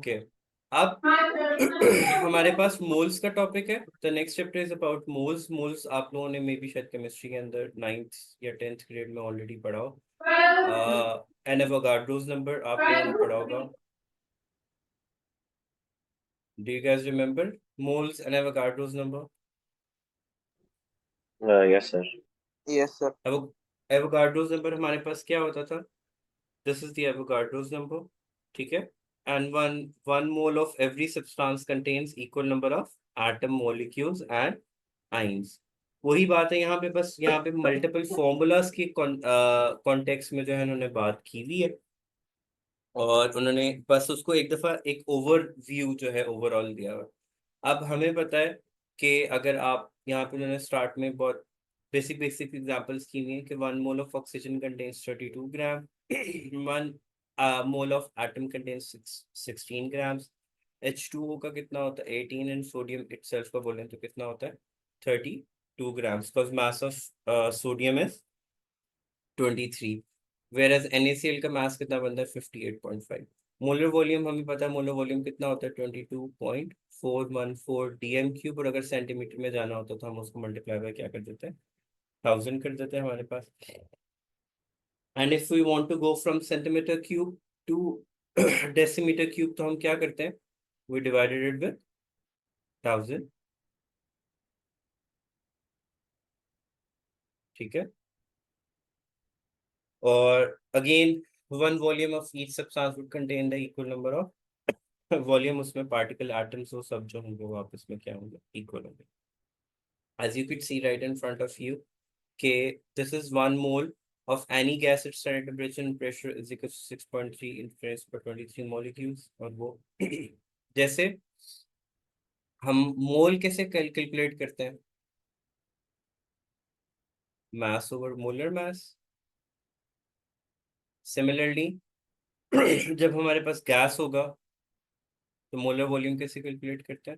Okay, अब हमारे पास moles का टॉपिक है। The next chapter is about moles. Moles आप लोगों ने मे बी शायद केमिस्ट्री के अंदर 9th या 10th ग्रेड में ऑलरेडी पढ़ा हो। एवोगाड्रोस नंबर आप लोगों ने पढ़ा होगा। Do you guys remember moles and Avogadro's number? Yes, sir. Yes, sir. Avogadro's number हमारे पास क्या होता था? This is the Avogadro's number, ठीक है। And one one mole of every substance contains equal number of atom, molecules and ions. वही बात है यहाँ पे, बस यहाँ पे मल्टीपल फॉर्मूलाज के कॉन्टेक्स्ट में जो है उन्होंने बात की हुई है, और उन्होंने बस उसको एक दफा एक ओवरव्यू जो है ओवरऑल दिया हुआ है। अब हमें पता है कि अगर आप यहाँ पे उन्होंने स्टार्ट में बहुत बेसिक बेसिक एग्जांपल्स की हुई है कि 1 mole of oxygen contains 32 gram, 1 mole of atom contains 16 grams, H2O का कितना होता है 18, एंड सोडियम इटसेल्फ का बोलें तो कितना होता है 32 grams, because mass of sodium is 23, whereas NaCl का मास कितना बनता है 58.5। मोलर वॉल्यूम हमें पता है, मोलर वॉल्यूम कितना होता है 22.414 dm3, और अगर सेंटीमीटर में जाना होता तो हम उसको मल्टीप्लाई बाय क्या कर देते हैं 1000 कर देते हैं हमारे पास। And if we want to go from centimetre cube to decimetre cube तो हम क्या करते हैं, वी डिवाइडेड इट विद 1000, ठीक है। और again one volume of each substance would contain the equal number of volume, उसमें पार्टिकल एटम्स वो सब जो होंगे वो आपस में क्या होंगे इक्वल होंगे। as you could see right in front of you, okay, this is 1 mole of any gas at standard temperature and pressure is equal to 6.3 into 10 per 23 molecules। और वो जैसे हम मोल कैसे कैलकुलेट करते हैं, मास ओवर मोलर मास। Similarly जब हमारे पास gas होगा तो मोलर वॉल्यूम कैसे कैलकुलेट करते हैं,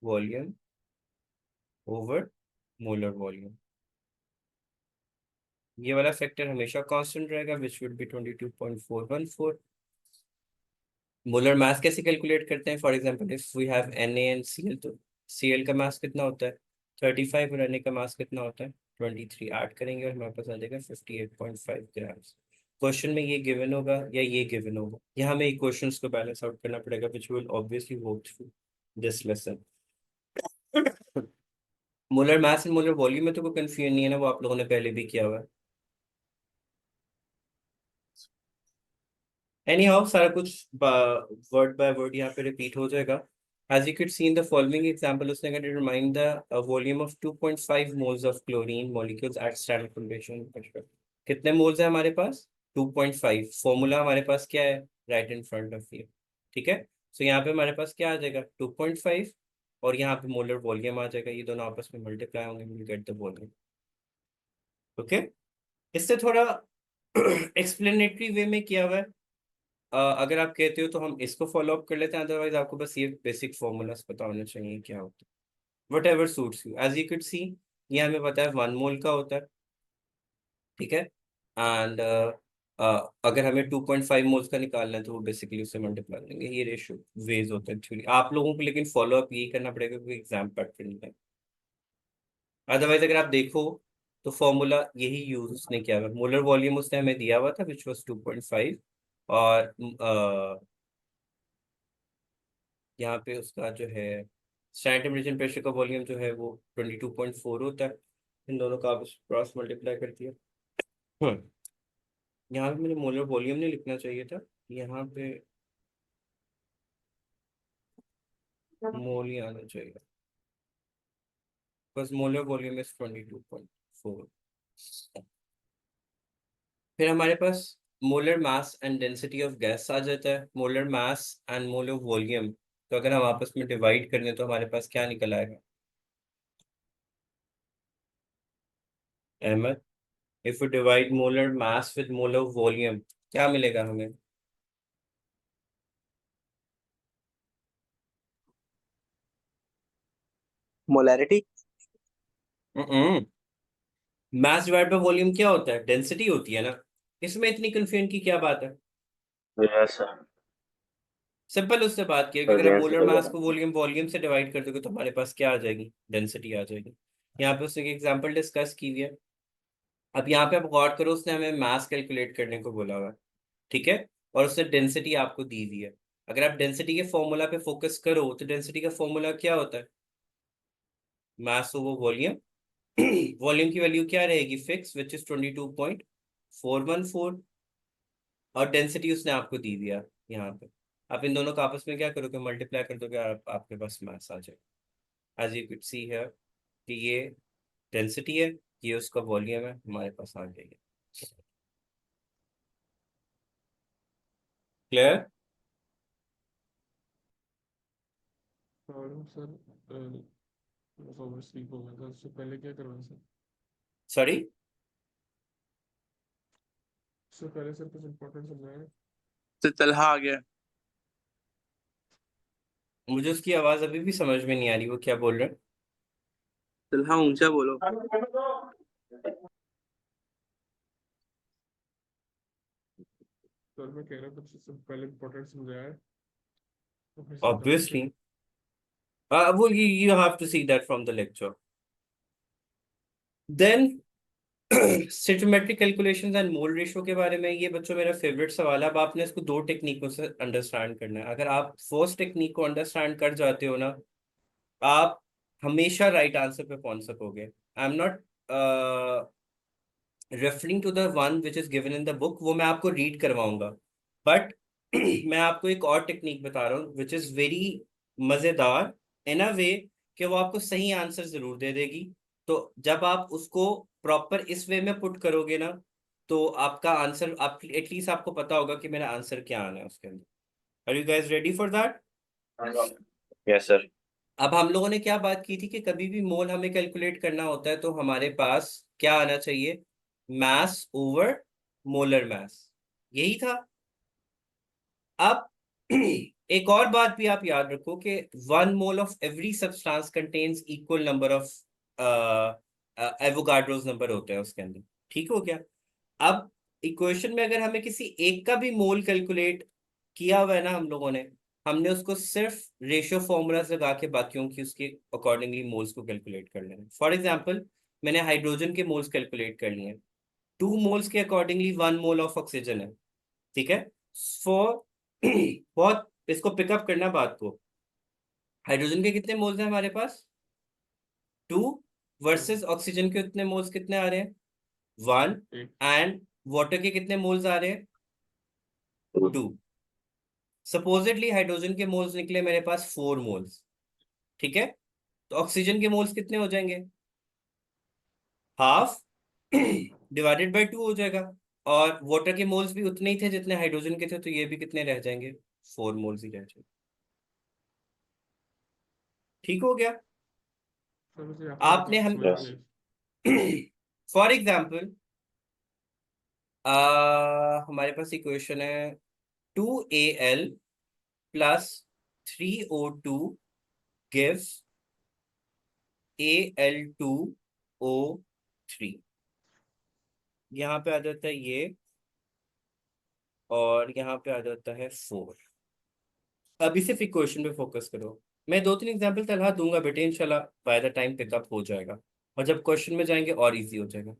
वॉल्यूम ओवर मोलर वॉल्यूम। ये वाला फैक्टर हमेशा कांस्टेंट रहेगा, which would be 22.414। Molar mass कैसे कैलकुलेट करते हैं, for example if we have Na and Cl, तो Cl का मास कितना होता है 35, और Na का मास कितना होता है 23। ऐड करेंगे और हमारे पास आ जाएगा 58.5 ग्राम्स। क्वेश्चन में ये गिवन होगा या ये गिवन होगा, यहाँ हमें इक्वेशंस को बैलेंस आउट करना पड़ेगा, which will obviously work through this lesson. Molar mass and molar volume में तो कोई कंफ्यूजन नहीं है ना, वो आप लोगों ने पहले भी किया हुआ है। एनी हाउ सारा कुछ वर्ड बाय वर्ड यहाँ पे रिपीट हो जाएगा। As you could see in the following example, उसने कहा to remind the volume of 2.5 moles of chlorine molecules at standard condition pressure। कितने मोल्स है हमारे पास 2.5। फॉर्मूला हमारे पास क्या है right in front of you, ठीक है। सो यहाँ पे हमारे पास क्या आ जाएगा 2.5, और यहाँ पे मोलर वॉल्यूम आ जाएगा, ये दोनों आपस में मल्टीप्लाई होंगे, will get the volume. Okay, इससे थोड़ा एक्सप्लेनेटरी वे में किया हुआ है। अगर आप कहते हो तो हम इसको फॉलो अप कर लेते हैं, अदरवाइज आपको बस ये बेसिक फॉर्मूलाज पता होना चाहिए क्या होता है। Whatever suits you, as you could see ये हमें पता है 1 मोल का होता है, ठीक है। एंड अगर हमें 2.5 मोल्स का निकालना है तो वो बेसिकली उससे मल्टीप्लाई करेंगे। ये रेशियो वेज होता है एक्चुअली आप लोगों को, लेकिन फॉलो अप यही करना पड़ेगा क्योंकि एग्जाम पैटर्न है। अदरवाइज अगर आप देखो तो फॉर्मूला यही यूज उसने किया हुआ, मोलर वॉल्यूम उसने हमें दिया हुआ था विच वॉज 2.5, और यहाँ पे उसका जो है स्टैंडर्ड टेम्परेचर प्रेशर का वॉल्यूम जो है वो 22.4 होता है। इन दोनों का आप क्रॉस मल्टीप्लाई कर दिया। यहाँ पे मुझे मोलर वॉल्यूम नहीं लिखना चाहिए था, यहाँ पे मोल ही आना चाहिए, बस मोलर वॉल्यूम इज 22.4। फिर हमारे पास molar mass and density of gas आ जाता है, molar mass and molar volume. तो अगर हम आपस में डिवाइड कर लें तो हमारे पास क्या निकल आएगा Ahmad? If you divide molar mass with molar volume क्या मिलेगा हमें? Molarity. Mass divide by volume क्या होता है, डेंसिटी होती है ना। इसमें इतनी कंफ्यूजन की क्या बात है? Yes sir. सिंपल उससे बात किया कि अगर आप अगेन मोलर सर। मास को वॉल्यूम वॉल्यूम से डिवाइड कर दोगे तो हमारे पास क्या आ जाएगी, डेंसिटी आ जाएगी। यहाँ पे उसने एक एग्जांपल डिस्कस की हुई है। अब यहाँ पे आप गौर करो, उसने हमें मास कैलकुलेट करने को बोला हुआ है, ठीक है, और उसने डेंसिटी आपको दी हुई है। अगर आप डेंसिटी के फॉर्मूला पे फोकस करो तो डेंसिटी का फॉर्मूला क्या होता है, मास ओवर वॉल्यूम। वॉल्यूम की वैल्यू क्या रहेगी, फिक्स, विच इज 22.414, और डेंसिटी उसने आपको दी दिया यहाँ पे। आप इन दोनों का आपस में क्या करोगे, मल्टीप्लाई कर दोगे, आपके पास मास आ जाएगा। एज यू कुड सी है कि ये डेंसिटी है, ये उसका वॉल्यूम है, हमारे पास आ जाएगा। क्लियर? प्रॉब्लम सर, ओवरस्लीप हो गया था, उससे पहले क्या करवाया सर? सॉरी, उससे पहले सर कुछ इम्पोर्टेंट समझाया? तो तलहा आ गया। मुझे उसकी आवाज अभी भी समझ में नहीं आ रही, वो क्या बोल रहे हैं। तलहा ऊंचा बोलो। सर मैं कह रहा था उससे पहले इम्पोर्टेंट समझाया है, तो फिर से बता सकते ऑब्वियसली, हैं? वो you have to see that from the lecture. Then stoichiometric calculations and mole ratio के बारे में, ये बच्चों मेरा फेवरेट सवाल है। अब आपने इसको दो टेक्निकों से अंडरस्टैंड करना है। अगर आप फर्स्ट टेक्निक को अंडरस्टैंड कर जाते हो ना, आप हमेशा राइट आंसर पे पहुंच सकोगे। I am not referring to the one which is given in the book, वो मैं आपको रीड करवाऊंगा, बट मैं आपको एक और टेक्निक बता रहा हूँ विच इज वेरी मजेदार इन अ वे कि वो आपको सही आंसर जरूर दे देगी। तो जब आप उसको प्रॉपर इस वे में पुट करोगे ना, तो आपका आंसर, आप एटलीस्ट आपको पता होगा कि मेरा आंसर क्या आना है उसके अंदर। Are you guys ready for that? Yes sir. अब हम लोगों ने क्या बात की थी कि कभी भी मोल हमें कैलकुलेट करना होता है तो हमारे पास क्या आना चाहिए, मास ओवर मोलर मास, यही था। अब एक और बात भी आप याद रखो कि 1 mole of every substance contains equal number of Avogadro's number होते हैं उसके अंदर। ठीक हो गया? अब इक्वेशन में अगर हमें किसी एक का भी मोल कैलकुलेट किया हुआ है ना हम लोगों ने, हमने उसको सिर्फ रेशियो फॉर्मूलाज लगा के बाकियों की उसके अकॉर्डिंगली मोल्स को कैलकुलेट कर लेना। फॉर एग्जांपल, मैंने हाइड्रोजन के मोल्स कैलकुलेट कर लिए हैं, 2 मोल्स के अकॉर्डिंगली 1 मोल ऑफ ऑक्सीजन है, ठीक है। फॉर बहुत इसको पिकअप करना बात को, हाइड्रोजन के कितने मोल्स हैं हमारे पास, 2, तो वर्सेस ऑक्सीजन के कितने मोल्स कितने आ रहे हैं, 1, एक एंड वाटर के कितने मोल्स आ रहे हैं, 2। सपोजिटली हाइड्रोजन के मोल्स निकले मेरे पास 4 मोल्स, ठीक है। तो ऑक्सीजन के मोल्स कितने हो जाएंगे, हाफ डिवाइडेड बाय 2 हो जाएगा। और वाटर के मोल्स भी उतने ही थे जितने हाइड्रोजन के थे, तो ये भी कितने रह जाएंगे, 4 मोल्स ही रह जाएंगे। ठीक हो गया? सर मुझे आपकी एक आपने बात हम समझ यस। नहीं आई। फॉर एग्जाम्पल, हमारे पास इक्वेशन है 2Al plus 3O2 gives Al2O3। यहाँ पे आ जाता है ये, और यहाँ पे आ जाता है 4। अभी सिर्फ इक्वेशन पे फोकस करो। मैं 2-3 एग्जाम्पल तलहा दूंगा बेटे, इंशाल्लाह बाय द टाइम पिकअप हो जाएगा, और जब क्वेश्चन में जाएंगे और इजी हो जाएगा।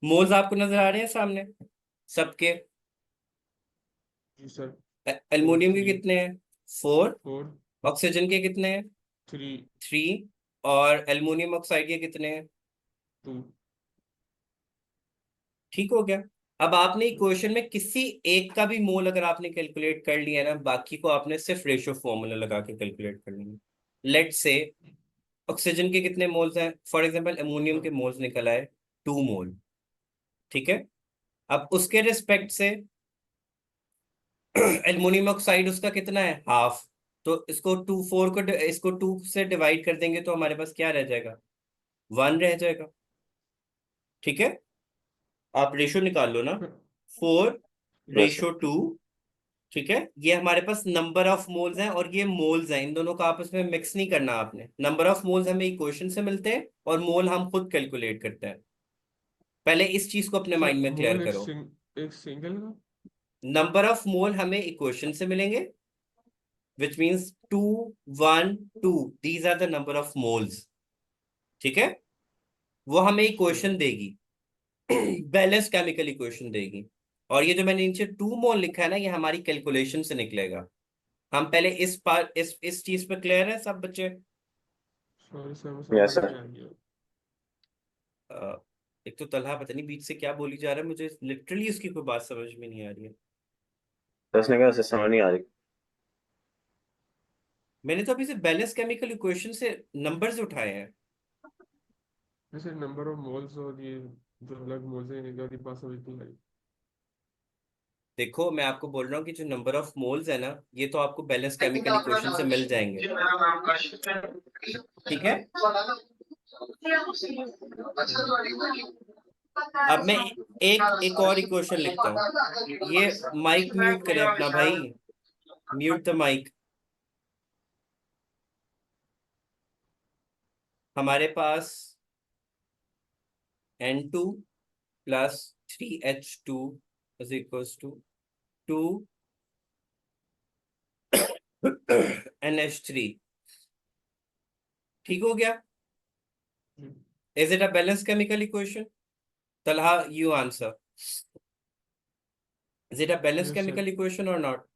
मोल्स आपको नजर आ रहे हैं सामने सबके? जी सर। एल्युमिनियम के 3, कितने हैं, 4। 4, ऑक्सीजन के कितने हैं, 3, 3। और एल्युमिनियम ऑक्साइड के कितने हैं, 2। ठीक हो गया? अब आपने इक्वेशन में किसी एक का भी मोल अगर आपने कैलकुलेट कर लिया ना, बाकी को आपने सिर्फ रेशियो फॉर्मूला लगा के कैलकुलेट कर लेंगे। लेट से ऑक्सीजन के कितने मोल्स हैं, फॉर एग्जांपल अमोनियम के मोल्स निकल आए 2 मोल, ठीक है। अब उसके रिस्पेक्ट से एल्युमिनियम ऑक्साइड उसका कितना है, हाफ। तो इसको 2 4 को इसको 2 से डिवाइड कर देंगे तो हमारे पास क्या रह जाएगा, 1 रह जाएगा, ठीक है। आप रेशो निकाल लो ना, 4 यस रेशो सर। 2, ठीक है। ये हमारे पास नंबर ऑफ मोल्स हैं और ये मोल्स हैं, इन दोनों का आपस में मिक्स नहीं करना आपने। नंबर ऑफ मोल्स हमें इक्वेशन से मिलते हैं और मोल हम खुद कैलकुलेट करते हैं। पहले इस चीज को अपने सर माइंड में क्लियर मोल करो। एक सिंगल का? नंबर ऑफ मोल हमें इक्वेशन से मिलेंगे, which means 2 1 2, these are the number of moles. ठीक है, वो हमें इक्वेशन देगी, बैलेंस केमिकल इक्वेशन देगी। और ये जो मैंने नीचे 2 मोल लिखा है ना, ये हमारी कैलकुलेशन से निकलेगा। हम पहले इस पार इस चीज पे क्लियर है सब बच्चे? सॉरी सर, मैं Yes, समझ sir. नहीं आ गया। एक तो तलहा पता नहीं बीच से क्या बोली जा रहा है, मुझे लिटरली उसकी कोई बात समझ में नहीं आ रही है। तो उसने कहा उसे समझ नहीं आ रही। मैंने तो अभी से बैलेंस केमिकल इक्वेशन से नंबर्स उठाए हैं। वैसे नंबर ऑफ मोल्स और ये जो अलग मोल्स हैं इनका पॉसिबिलिटी है। देखो मैं आपको बोल रहा हूँ कि जो नंबर ऑफ मोल्स है ना, ये तो आपको बैलेंस केमिकल इक्वेशन से मिल जाएंगे। ठीक है, अब मैं एक और इक्वेशन लिखता हूँ। ये माइक म्यूट करें अपना भाई, म्यूट द माइक। हमारे पास N2 plus 3H2 is equals to 2 NH3। ठीक हो गया? Is it a balance chemical equation? Talha you answer, is it a balance yes sir, chemical equation or not?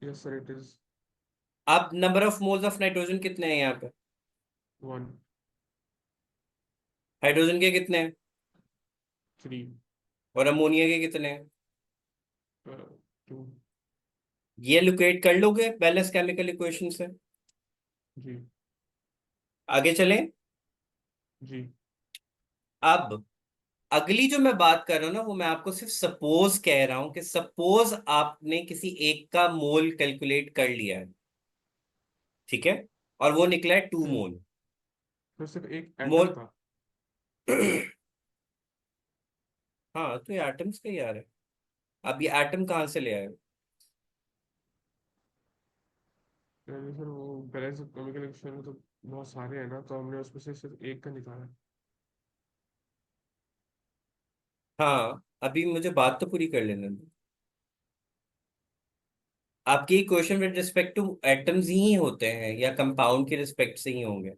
Yes sir it is. अब number of moles of nitrogen कितने हैं यहाँ पे? 1 hydrogen के कितने हैं? 3 और अमोनिया के कितने हैं? 2 ये लोकेट कर लोगे बैलेंस केमिकल इक्वेशन से? जी आगे चलें। जी। अब अगली जो मैं बात कर रहा हूं ना, वो मैं आपको सिर्फ सपोज कह रहा हूं कि सपोज आपने किसी एक का मोल कैलकुलेट कर लिया है, ठीक है, और वो निकला है 2 मोल। तो सिर्फ एक एटम मोल था। हाँ, तो ये एटम्स का ही आ रहा है। अब ये एटम कहाँ से ले आए? यानी सर वो बैलेंस केमिकल रिएक्शन में तो बहुत सारे हैं ना, तो हमने उसमें से सिर्फ एक का निकाला। हाँ, अभी मुझे बात तो पूरी कर लेने दो। आपके question with respect to atoms ही होते हैं या कंपाउंड के रिस्पेक्ट से ही होंगे,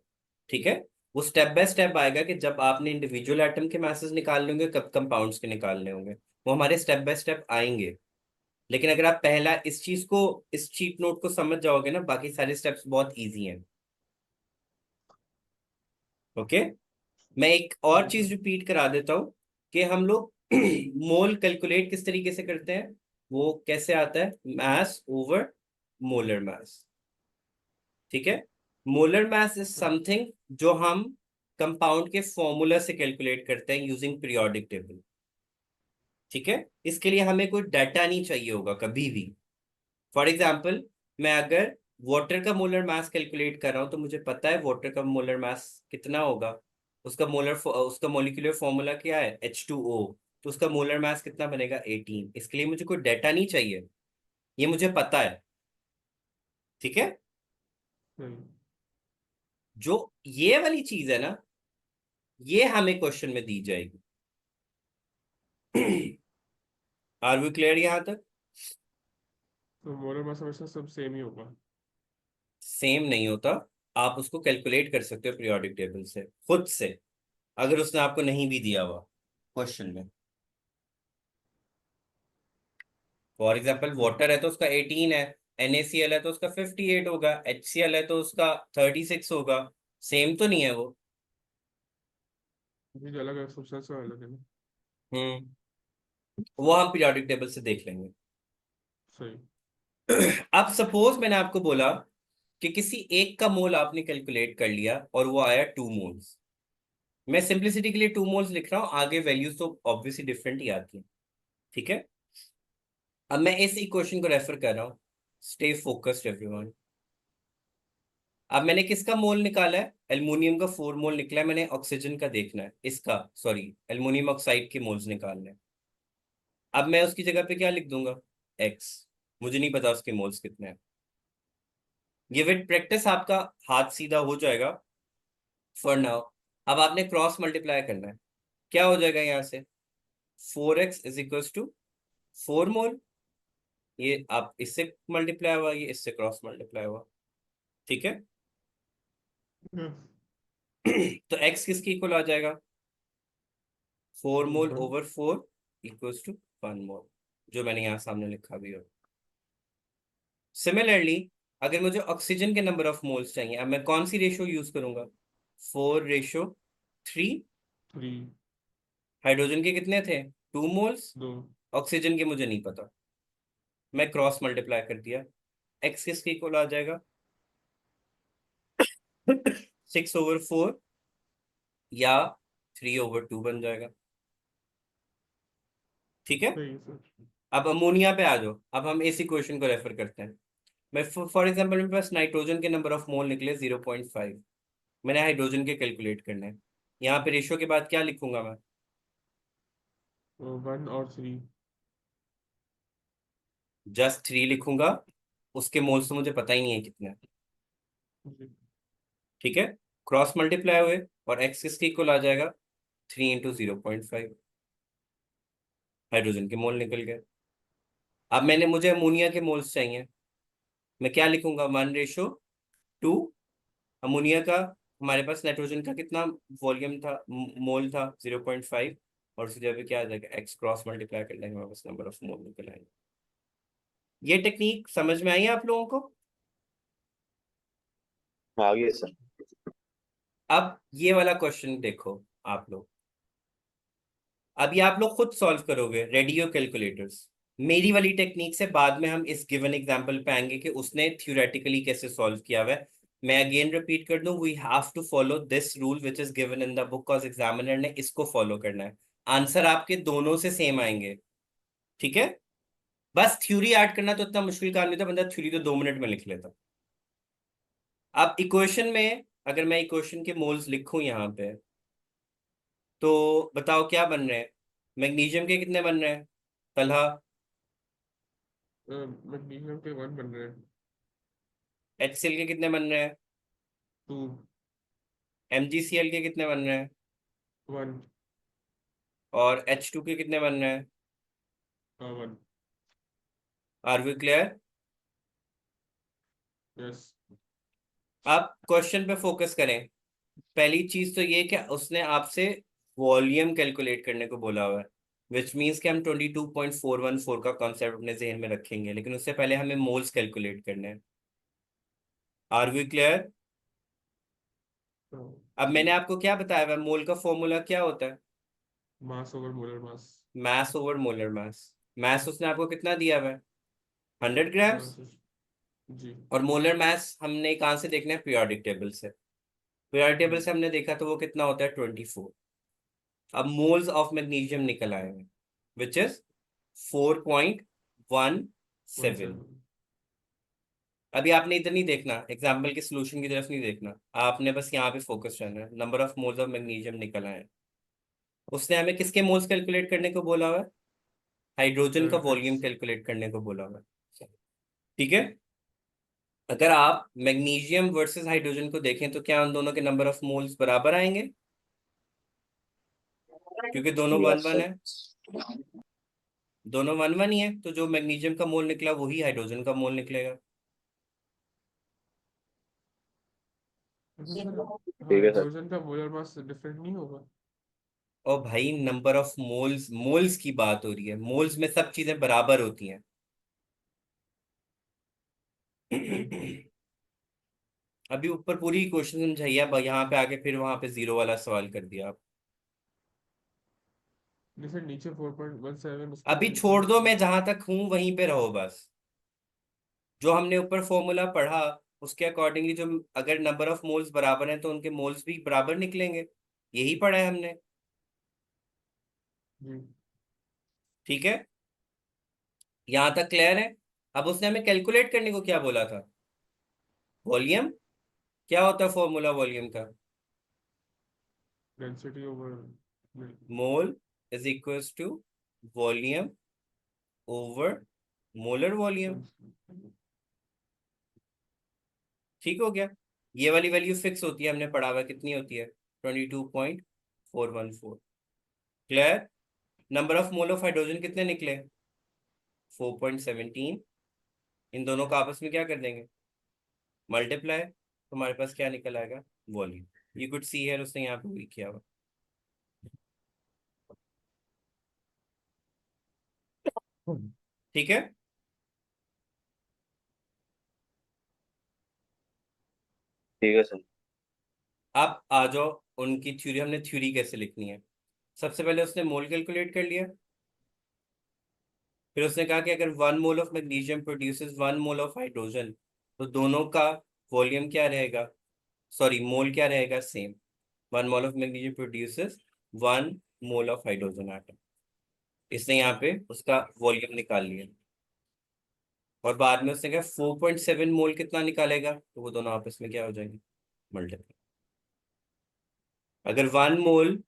ठीक है। वो स्टेप बाय स्टेप आएगा कि जब आपने इंडिविजुअल एटम के मैसेज निकालने होंगे, कब कंपाउंड्स के निकालने होंगे, वो हमारे स्टेप बाय स्टेप आएंगे। लेकिन अगर आप पहला इस चीज को, इस चीट नोट को समझ जाओगे ना, बाकी सारे स्टेप्स बहुत इजी हैं। ओके, मैं एक और जी चीज सर। रिपीट करा देता हूँ कि हम लोग मोल कैलकुलेट किस तरीके से करते हैं। वो कैसे आता है? मैस ओवर मोलर मास, ठीक है। मोलर मास इज हाँ, समथिंग जो हम कंपाउंड के फॉर्मूला से कैलकुलेट करते हैं यूजिंग पीरियोडिक टेबल, ठीक है। इसके लिए हमें कोई डाटा नहीं चाहिए होगा कभी भी। फॉर एग्जाम्पल, मैं अगर वाटर का मोलर मास कैलकुलेट कर रहा हूं, तो मुझे पता है वाटर का मोलर मास कितना होगा। उसका मोलिकुलर फॉर्मूला क्या है? H2O। तो उसका मोलर मास कितना बनेगा? 18। इसके लिए मुझे कोई डाटा नहीं चाहिए, ये मुझे पता है, ठीक है। सही। जो ये वाली चीज है ना, ये हमें क्वेश्चन में दी जाएगी। आर वी क्लियर यहां तक? तो मोलर मास हमेशा सब सेम ही होगा। सेम नहीं होता, आप उसको कैलकुलेट कर सकते हो पीरियोडिक टेबल से खुद से, अगर उसने आपको नहीं भी दिया हुआ क्वेश्चन में। फॉर एग्जाम्पल, वाटर है तो उसका 18 है, NaCl है तो उसका 58 होगा, HCl है तो उसका 36 होगा। सेम तो नहीं है वो। ये जो अलग है सब्सटेंस अलग है ना। हम्म, वो हम पीरियोडिक टेबल से देख लेंगे। सही। अब सपोज मैंने आपको बोला कि किसी एक का मोल आपने कैलकुलेट कर लिया और वो आया 2 मोल्स। मैं सिंप्लिसिटी के लिए 2 मोल्स लिख रहा हूँ, आगे वैल्यूज तो ऑब्वियसली डिफरेंट ही आती है, ठीक है। अब मैं इस इक्वेशन को रेफर कर रहा हूँ, स्टे फोकस्ड एवरीवन। अब मैंने किसका मोल निकाला है? एल्युमिनियम का 4 मोल निकला है, मैंने ऑक्सीजन का देखना है, इसका सॉरी एल्युमिनियम ऑक्साइड के मोल्स निकालने हैं। अब मैं उसकी जगह पे क्या लिख दूंगा? एक्स। मुझे नहीं पता उसके मोल्स कितने हैं। ये विद प्रैक्टिस आपका हाथ सीधा हो जाएगा फॉर नाउ। अब आपने क्रॉस मल्टीप्लाई करना है। क्या हो जाएगा यहाँ से? 4x इज इक्वल टू 4 मोल ये आप इससे मल्टीप्लाई हुआ, ये इससे क्रॉस मल्टीप्लाई हुआ, ठीक है। तो x किसकी इक्वल आ जाएगा? 4 mole one. Over 4 equals to 1 mole, जो मैंने यहाँ सामने लिखा भी हो। सिमिलरली अगर मुझे ऑक्सीजन के नंबर ऑफ मोल्स चाहिए, अब मैं कौन सी रेशो यूज करूंगा? 4:3। 3। हाइड्रोजन के कितने थे? 2 मोल्स। 2। ऑक्सीजन के मुझे नहीं पता, मैं क्रॉस मल्टीप्लाई कर दिया। x किसके इक्वल आ जाएगा? 6/4 या 3/2 बन जाएगा, ठीक है। सही है सर। अब अमोनिया पे आ जाओ, अब हम इस इक्वेशन को रेफर करते हैं। मैं फॉर एग्जांपल मेरे पास नाइट्रोजन के नंबर ऑफ मोल निकले 0.5, मैंने हाइड्रोजन के कैलकुलेट करने हैं। यहाँ पे रेशियो के बाद क्या लिखूंगा मैं? 1 और 3। जस्ट 3 लिखूंगा, उसके मोल्स तो मुझे पता ही नहीं है कितने, जी। ठीक है। क्रॉस मल्टीप्लाई हुए और एक्स किसके इक्वल आ जाएगा? 3 × 0.5, हाइड्रोजन के मोल निकल गए। अब मुझे अमोनिया के मोल्स चाहिए, मैं क्या लिखूंगा? 1:2। अमोनिया का, हमारे पास नाइट्रोजन का कितना वॉल्यूम था, मोल था 0.5, और उसी जगह पे क्या आ जाएगा? एक्स क्रॉस मल्टीप्लाई कर लेंगे, हमारे पास नंबर ऑफ मोल निकल आएंगे। ये टेक्निक समझ में आई है आप लोगों को? आगे सर। अब ये वाला क्वेश्चन देखो आप लोग, अभी आप लोग खुद सॉल्व करोगे रेडियो कैलकुलेटर्स। मेरी वाली टेक्निक से बाद में हम इस गिवन एग्जांपल पे आएंगे कि उसने थ्योरेटिकली कैसे सॉल्व किया हुआ है। मैं अगेन रिपीट कर दूं, we have to follow this rule which is given in the book, cause examiner ने इसको फॉलो करना है। आंसर आपके दोनों से सेम आएंगे, ठीक है। बस थ्योरी ऐड करना तो इतना मुश्किल काम नहीं था, बंदा थ्योरी तो 2 मिनट में लिख लेता। अब इक्वेशन में अगर मैं इक्वेशन के मोल्स लिखूं यहाँ पे, तो बताओ क्या बन रहे हैं? मैग्नीशियम के कितने बन रहे हैं तलहा? मैग्नीशियम के 1 बन रहे हैं। HCl के कितने बन रहे हैं? 2। MgCl के कितने बन रहे हैं? 1। और H2 के कितने बन रहे हैं? 1। Are we clear? यस। अब क्वेश्चन पे फोकस करें। पहली चीज तो ये कि उसने आपसे वॉल्यूम कैलकुलेट करने को बोला हुआ है, विच मीन्स कि हम 22.414 का कॉन्सेप्ट अपने जहन में रखेंगे, लेकिन उससे पहले हमें मोल्स कैलकुलेट करने हैं। Are we clear? अब मैंने आपको क्या बताया हुआ है, मोल का फॉर्मूला क्या होता है? Mass over molar mass. Mass over molar mass. Mass उसने आपको कितना दिया हुआ है? 100 ग्राम्स। जी। और मोलर मास हमने कहाँ से देखना है? पीरियोडिक टेबल से। पीरियोडिक टेबल जी। से हमने देखा तो वो कितना होता है? 24। अब मोल्स ऑफ मैग्नीशियम निकल आए हैं, विच इज 4.17। 17। अभी आपने इधर नहीं देखना, एग्जाम्पल के सोल्यूशन की तरफ नहीं देखना, आपने बस यहाँ पे फोकस रहना है। Number of moles of magnesium निकल आए हैं। उसने हमें किसके मोल्स कैलकुलेट करने को बोला हुआ है? हाइड्रोजन का एक्स। वॉल्यूम कैलकुलेट करने को बोला हुआ है, ठीक है। अगर आप मैग्नीशियम वर्सेस हाइड्रोजन को देखें तो क्या उन दोनों के नंबर ऑफ मोल्स बराबर आएंगे? क्योंकि दोनों वन यस वन सर। है, दोनों वन वन ही है, तो जो मैग्नीशियम का मोल निकला वही हाइड्रोजन का मोल निकलेगा। अच्छा सर, ठीक है सर। हाइड्रोजन का मोलर मास डिफरेंट नहीं होगा? और भाई नंबर ऑफ मोल्स, मोल्स की बात हो रही है, मोल्स में सब चीजें बराबर होती हैं। अभी ऊपर पूरी क्वेश्चन समझाइए, अब यहाँ पे आके फिर वहां पे जीरो वाला सवाल कर दिया आप। नहीं सर, नीचे 4.17 उसके अभी लिए लिखा छोड़ है दो, तो। मैं जहां तक हूं वहीं पे रहो बस। जो हमने ऊपर फॉर्मूला पढ़ा उसके अकॉर्डिंगली, जो अगर नंबर ऑफ मोल्स बराबर हैं तो उनके मोल्स भी बराबर निकलेंगे, यही पढ़ा है हमने, जी। ठीक है। यहां तक क्लियर है? अब उसने हमें कैलकुलेट करने को क्या बोला था? वॉल्यूम। क्या होता है फॉर्मूला वॉल्यूम का? Density over. Mole is equals to volume over molar volume, ठीक हो गया। ये वाली वैल्यू फिक्स होती है, हमने पढ़ा हुआ है, कितनी होती है? 22.414। Clear? Number of mole of hydrogen कितने निकले? 4.17, इन दोनों का आपस में क्या कर देंगे, मल्टीप्लाई, तो हमारे पास क्या निकल आएगा, वॉल्यूम। यू कुड सी है उसने यहाँ पे भी किया हुआ। ठीक है, ठीक है सर। अब आ जाओ उनकी थ्योरी, हमने थ्योरी कैसे लिखनी है। सबसे पहले उसने मोल कैलकुलेट कर लिया, फिर उसने कहा कि अगर 1 mole of magnesium produces 1 mole of hydrogen, तो दोनों का वॉल्यूम क्या रहेगा, सॉरी मोल क्या रहेगा, same. 1 mole of magnesium produces 1 mole of hydrogen atom. इसने यहाँ पे उसका वॉल्यूम निकाल लिया, और बाद में उसने कहा 4.7 मोल कितना निकालेगा, तो वो दोनों आपस में क्या हो जाएंगे, मल्टीप्लाई। अगर 1 मोल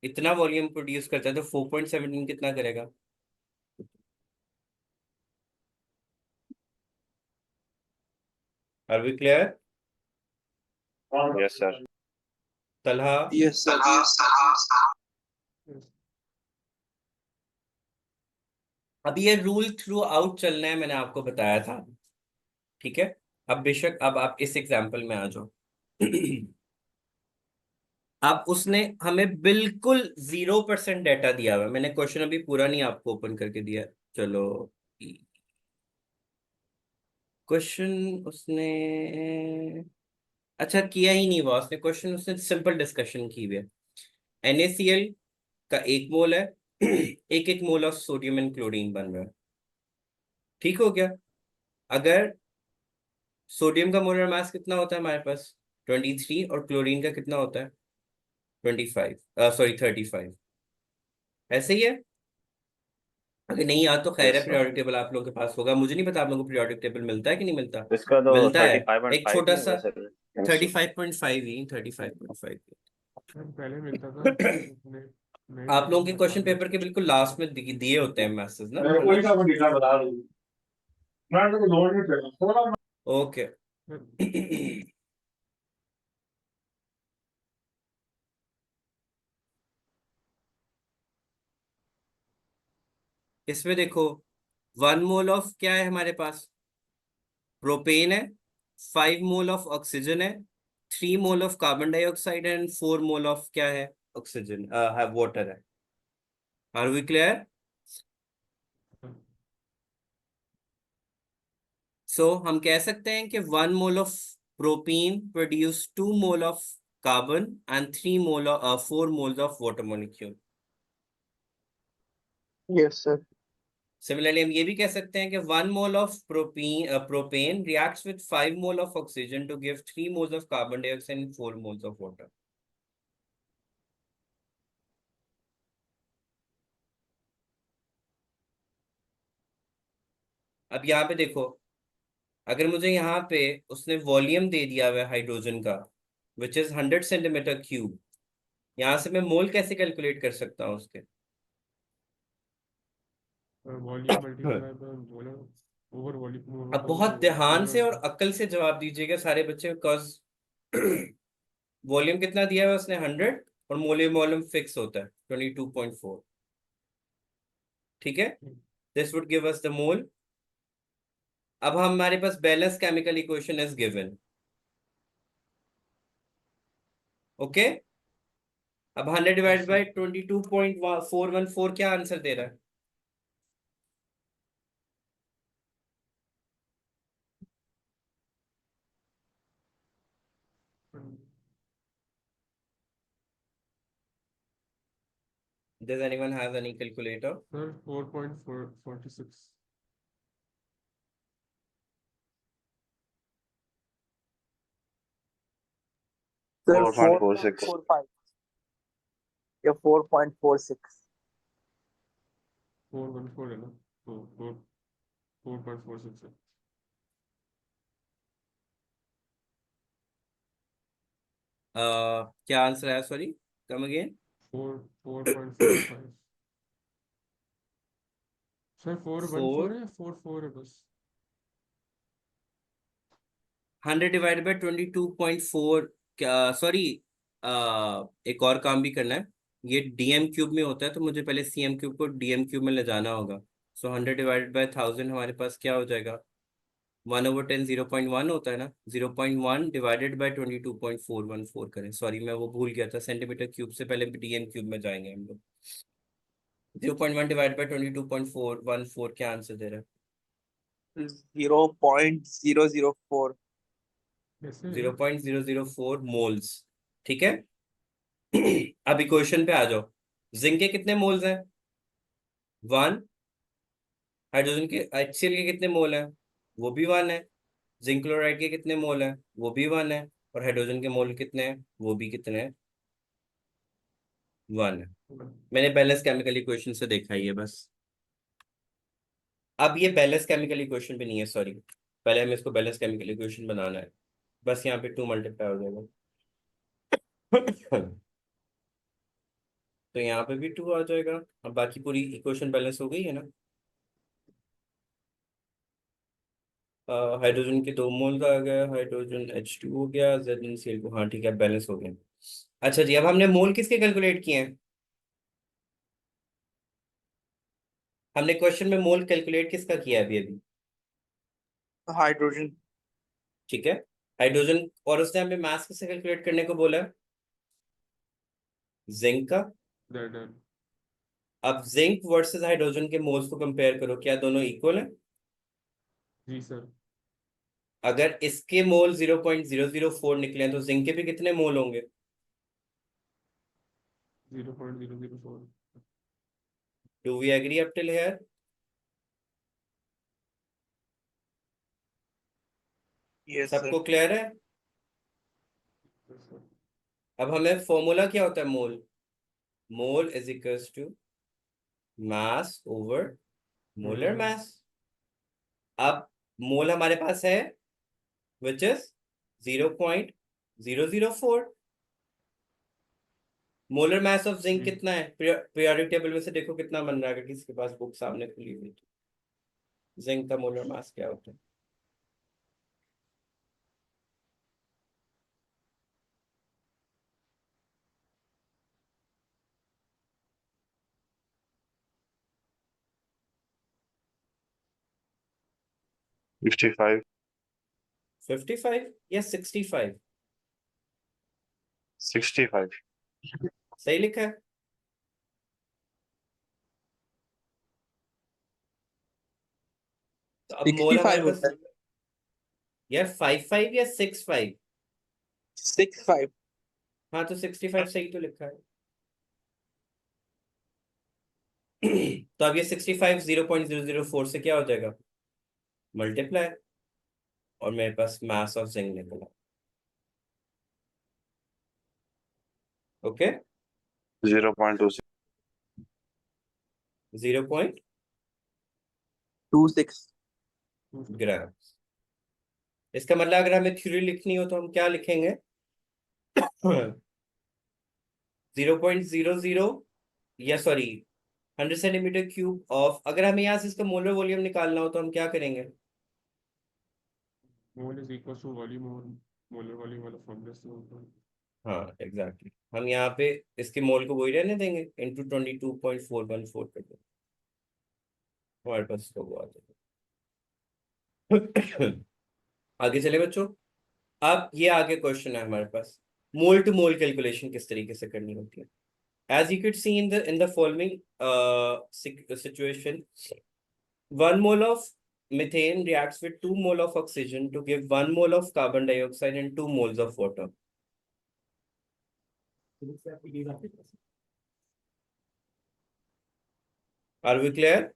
इतना वॉल्यूम प्रोड्यूस करता है तो 4.17 कितना करेगा, are we clear. Yes sir. Talha, yes sir. Yes. अब ये रूल थ्रू आउट चलना है, मैंने आपको बताया था। ठीक है, अब बेशक अब आप इस एग्जाम्पल में आ जाओ। अब उसने हमें बिल्कुल 0% डाटा दिया हुआ है, मैंने क्वेश्चन अभी पूरा नहीं आपको ओपन करके दिया है। चलो, क्वेश्चन उसने अच्छा किया ही नहीं हुआ, उसने क्वेश्चन उसने सिंपल डिस्कशन की हुई है। NaCl का 1 मोल है, एक एक mole of sodium and chlorine बन रहा है। ठीक हो गया। अगर सोडियम का मोलर मास कितना होता है हमारे पास, 23, और क्लोरीन का कितना होता है, 25, सॉरी 35। ऐसे ही है। अगर नहीं याद तो खैर है, यस सर। पीरियोडिक टेबल आप लोगों के पास होगा, मुझे नहीं पता आप लोगों को पीरियोडिक टेबल मिलता है कि नहीं मिलता। इसका तो मिलता है, एक 35.5 छोटा नहीं सा होगा सर, केमिस्ट्री। 35.5 ही, 35.5। सर पहले मिलता था, अपने नए आप लोगों पेपर के में क्वेश्चन आगे। पेपर के बिल्कुल लास्ट में दिए होते हैं मैसेज ना, है कोई ना। का बड़ा बता दूं मैं तो लोड नहीं कर थोड़ा ओके। सर इसमें देखो, 1 मोल ऑफ क्या है हमारे पास, प्रोपेन है, 5 मोल ऑफ ऑक्सीजन है, 3 mole of carbon dioxide and 4 mole of क्या है, ऑक्सीजन, वाटर है। Are we clear. सो हम कह सकते हैं कि 1 mole of propene produce 2 mole of carbon and 3 mole, 4 moles of water molecule. Yes sir. Similarly हम ये भी कह सकते हैं कि 1 mole of propane reacts with 5 mole of oxygen to give 3 moles of carbon dioxide and 4 moles of water. अब यहाँ पे देखो, अगर मुझे यहाँ पे उसने वॉल्यूम दे दिया हुआ है हाइड्रोजन का, विच इज 100 cm3, यहाँ से मैं मोल कैसे कैलकुलेट कर सकता हूँ उसके। Volume multiply by molar over volume अब बहुत ध्यान से और मोलर। अक्ल से जवाब दीजिएगा सारे बच्चे, बिकॉज वॉल्यूम कितना दिया है उसने, 100, और मोल वॉल्यूम फिक्स होता है 22.4। ठीक है, this would give us the mole. अब हमारे पास balance chemical equation is given. Okay, अब 100 डिवाइड बाई 22.414 क्या आंसर दे रहा है, does anyone have any calculator? Sir 4.46। Sir 4.46। 4.45 या 4.46। 414 है ना, तो 4.46 है। क्या आंसर है, सॉरी, कम अगेन। 4.45। सर 414 4, है या 44 है बस। 100 डिवाइड बाई 22.4, क्या, सॉरी, एक और काम भी करना है। ये DM क्यूब में होता है, तो मुझे पहले CM क्यूब को DM क्यूब में ले जाना होगा। सो 100 डिवाइडेड बाय 1000 हमारे पास क्या हो जाएगा? 1/10 0.1 होता है ना, 0.1 डिवाइडेड बाय 22.414 करें, सॉरी मैं वो भूल गया था, सेंटीमीटर क्यूब से पहले DM क्यूब में जाएंगे हम लोग। 0.1 डिवाइड बाय 22.414 क्या आंसर दे रहा है? 0.004। कैसे? 0.004 मोल्स, ठीक है। अब इक्वेशन पे आ जाओ। जिंक के कितने मोल्स हैं? 1। हाइड्रोजन के HCl के कितने मोल हैं? वो भी 1 है। जिंक क्लोराइड के कितने मोल हैं? वो भी 1 है। और हाइड्रोजन के मोल कितने हैं? वो भी कितने हैं? 1 है। मैंने बैलेंस केमिकल इक्वेशन से देखा ही है बस। अब ये बैलेंस केमिकल इक्वेशन पे नहीं है, सॉरी, पहले हमें इसको बैलेंस केमिकल इक्वेशन बनाना है। बस यहाँ पे 2 मल्टीप्लाई हो जाएगा। तो यहाँ पे भी 2 आ जाएगा। अब बाकी पूरी इक्वेशन बैलेंस हो गई है ना। हाइड्रोजन के 2 मोल्स आ गए, हाइड्रोजन H2 हो गया, ZnCl2, हाँ ठीक है, बैलेंस हो गया। अच्छा जी, अब हमने मोल किसके कैलकुलेट किए हैं? हमने क्वेश्चन में मोल कैलकुलेट किसका किया है अभी अभी? हाइड्रोजन। ठीक है, हाइड्रोजन। और उसने हमें मास किससे कैलकुलेट करने को बोला है? जिंक का। Zn। अब जिंक वर्सेस हाइड्रोजन के मोल्स को कंपेयर करो, क्या दोनों इक्वल हैं? जी सर। अगर इसके मोल 0.004 निकले हैं, तो जिंक के भी कितने मोल होंगे? 0.004। Do we agree up till here? Yes sir. सबको क्लियर है? अब हमें फॉर्मूला क्या होता है mole? Mole is equals to mass over molar mass. अब मोल हमारे पास है which is 0.004। Molar mass of zinc जी। कितना है? पीरियोडिक टेबल में से देखो कितना बन रहा है, अगर किसी के पास बुक सामने खुली हुई तो। जिंक का मोलर मास क्या होता है? फिफ्टी फाइव 55 या 65? 65। सही लिखा है। तो अब मोल हमारे 65 पास, होता है। यार 55 या 65? 65। हाँ तो 65 सही तो लिखा है। तो अब ये 65 0.004 से क्या हो जाएगा? मल्टीप्लाई। और मेरे पास मास ऑफ जिंक निकला। ओके, 0.26। 0.26 26। ग्राम। इसका मतलब अगर हमें थ्योरी लिखनी हो तो हम क्या लिखेंगे? 0.00, या सॉरी 100 सेंटीमीटर क्यूब ऑफ, अगर हमें यहाँ से इसका मोलर वॉल्यूम निकालना हो तो हम क्या करेंगे? Mole is equal to volume और मोलर वॉल्यूम वाला फॉर्मूला से होता है। हाँ एग्जैक्टली, हम यहाँ पे इसके मोल को वही रहने देंगे, इंटू 22.414 कर देंगे, हमारे पास तो वो आ जाएगा। आगे चले बच्चों। अब ये आगे क्वेश्चन है हमारे पास, मोल टू मोल कैलकुलेशन किस तरीके से करनी होती है। As you could see in the following situation, 1 mole of methane reacts with 2 mole of oxygen to give 1 mole of carbon dioxide and 2 moles of water. Are we clear?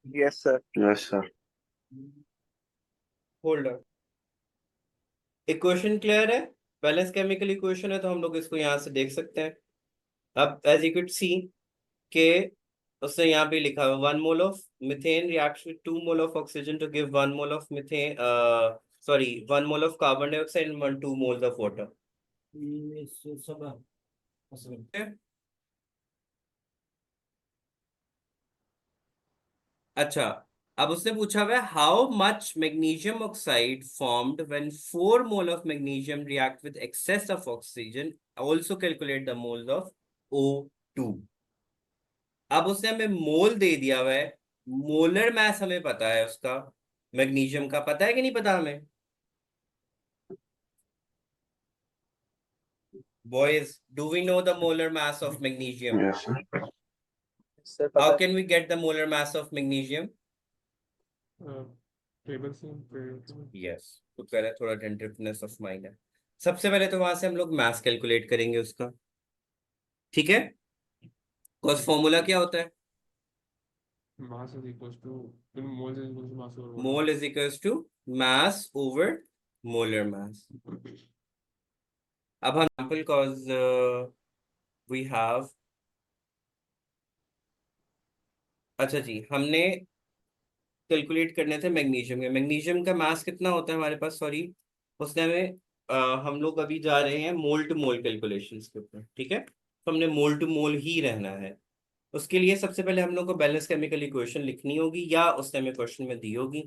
Yes sir. Yes sir. Hold on. Equation clear है? Balance chemical equation है, तो हम लोग इसको यहाँ से देख सकते हैं। अब एज यू कुड सी के उसने यहाँ पे लिखा हुआ 1 mole of methane reacts with 2 mole of oxygen to give 1 mole of methane, sorry 1 mole of carbon dioxide and 2 moles of water. अच्छा, अब उसने पूछा हुआ है how much magnesium oxide formed when 4 mole of magnesium react with excess of oxygen, also calculate the moles of O2। अब उसने हमें मोल दे दिया हुआ है, मोलर मास हमें पता है उसका, मैग्नीशियम का पता है कि नहीं पता हमें? Boys, do we know the molar mass of magnesium? Yes, sir. Sir How पता can we get the molar mass of magnesium? Table से टेबल Yes, तो कह रहा है थोड़ा टेंटिवनेस ऑफ माइंड है। सबसे पहले तो वहां से हम लोग मास कैलकुलेट करेंगे उसका, ठीक है? कॉस फॉर्मूला क्या होता है? Mass is equals to moles is equals to mass over mole is equals to mass over molar mass. अब हम एग्जांपल कॉज वी हैव, अच्छा जी, हमने कैलकुलेट करने थे मैग्नीशियम के। मैग्नीशियम का मास कितना होता है हमारे पास, सॉरी, उसने हमें हम लोग अभी जा रहे हैं मोल टू मोल कैलकुलेशंस के ऊपर, ठीक है? तो हमने मोल टू मोल ही रहना है। उसके लिए सबसे पहले हम लोग को बैलेंस केमिकल इक्वेशन लिखनी होगी, या उसने हमें क्वेश्चन में दी होगी।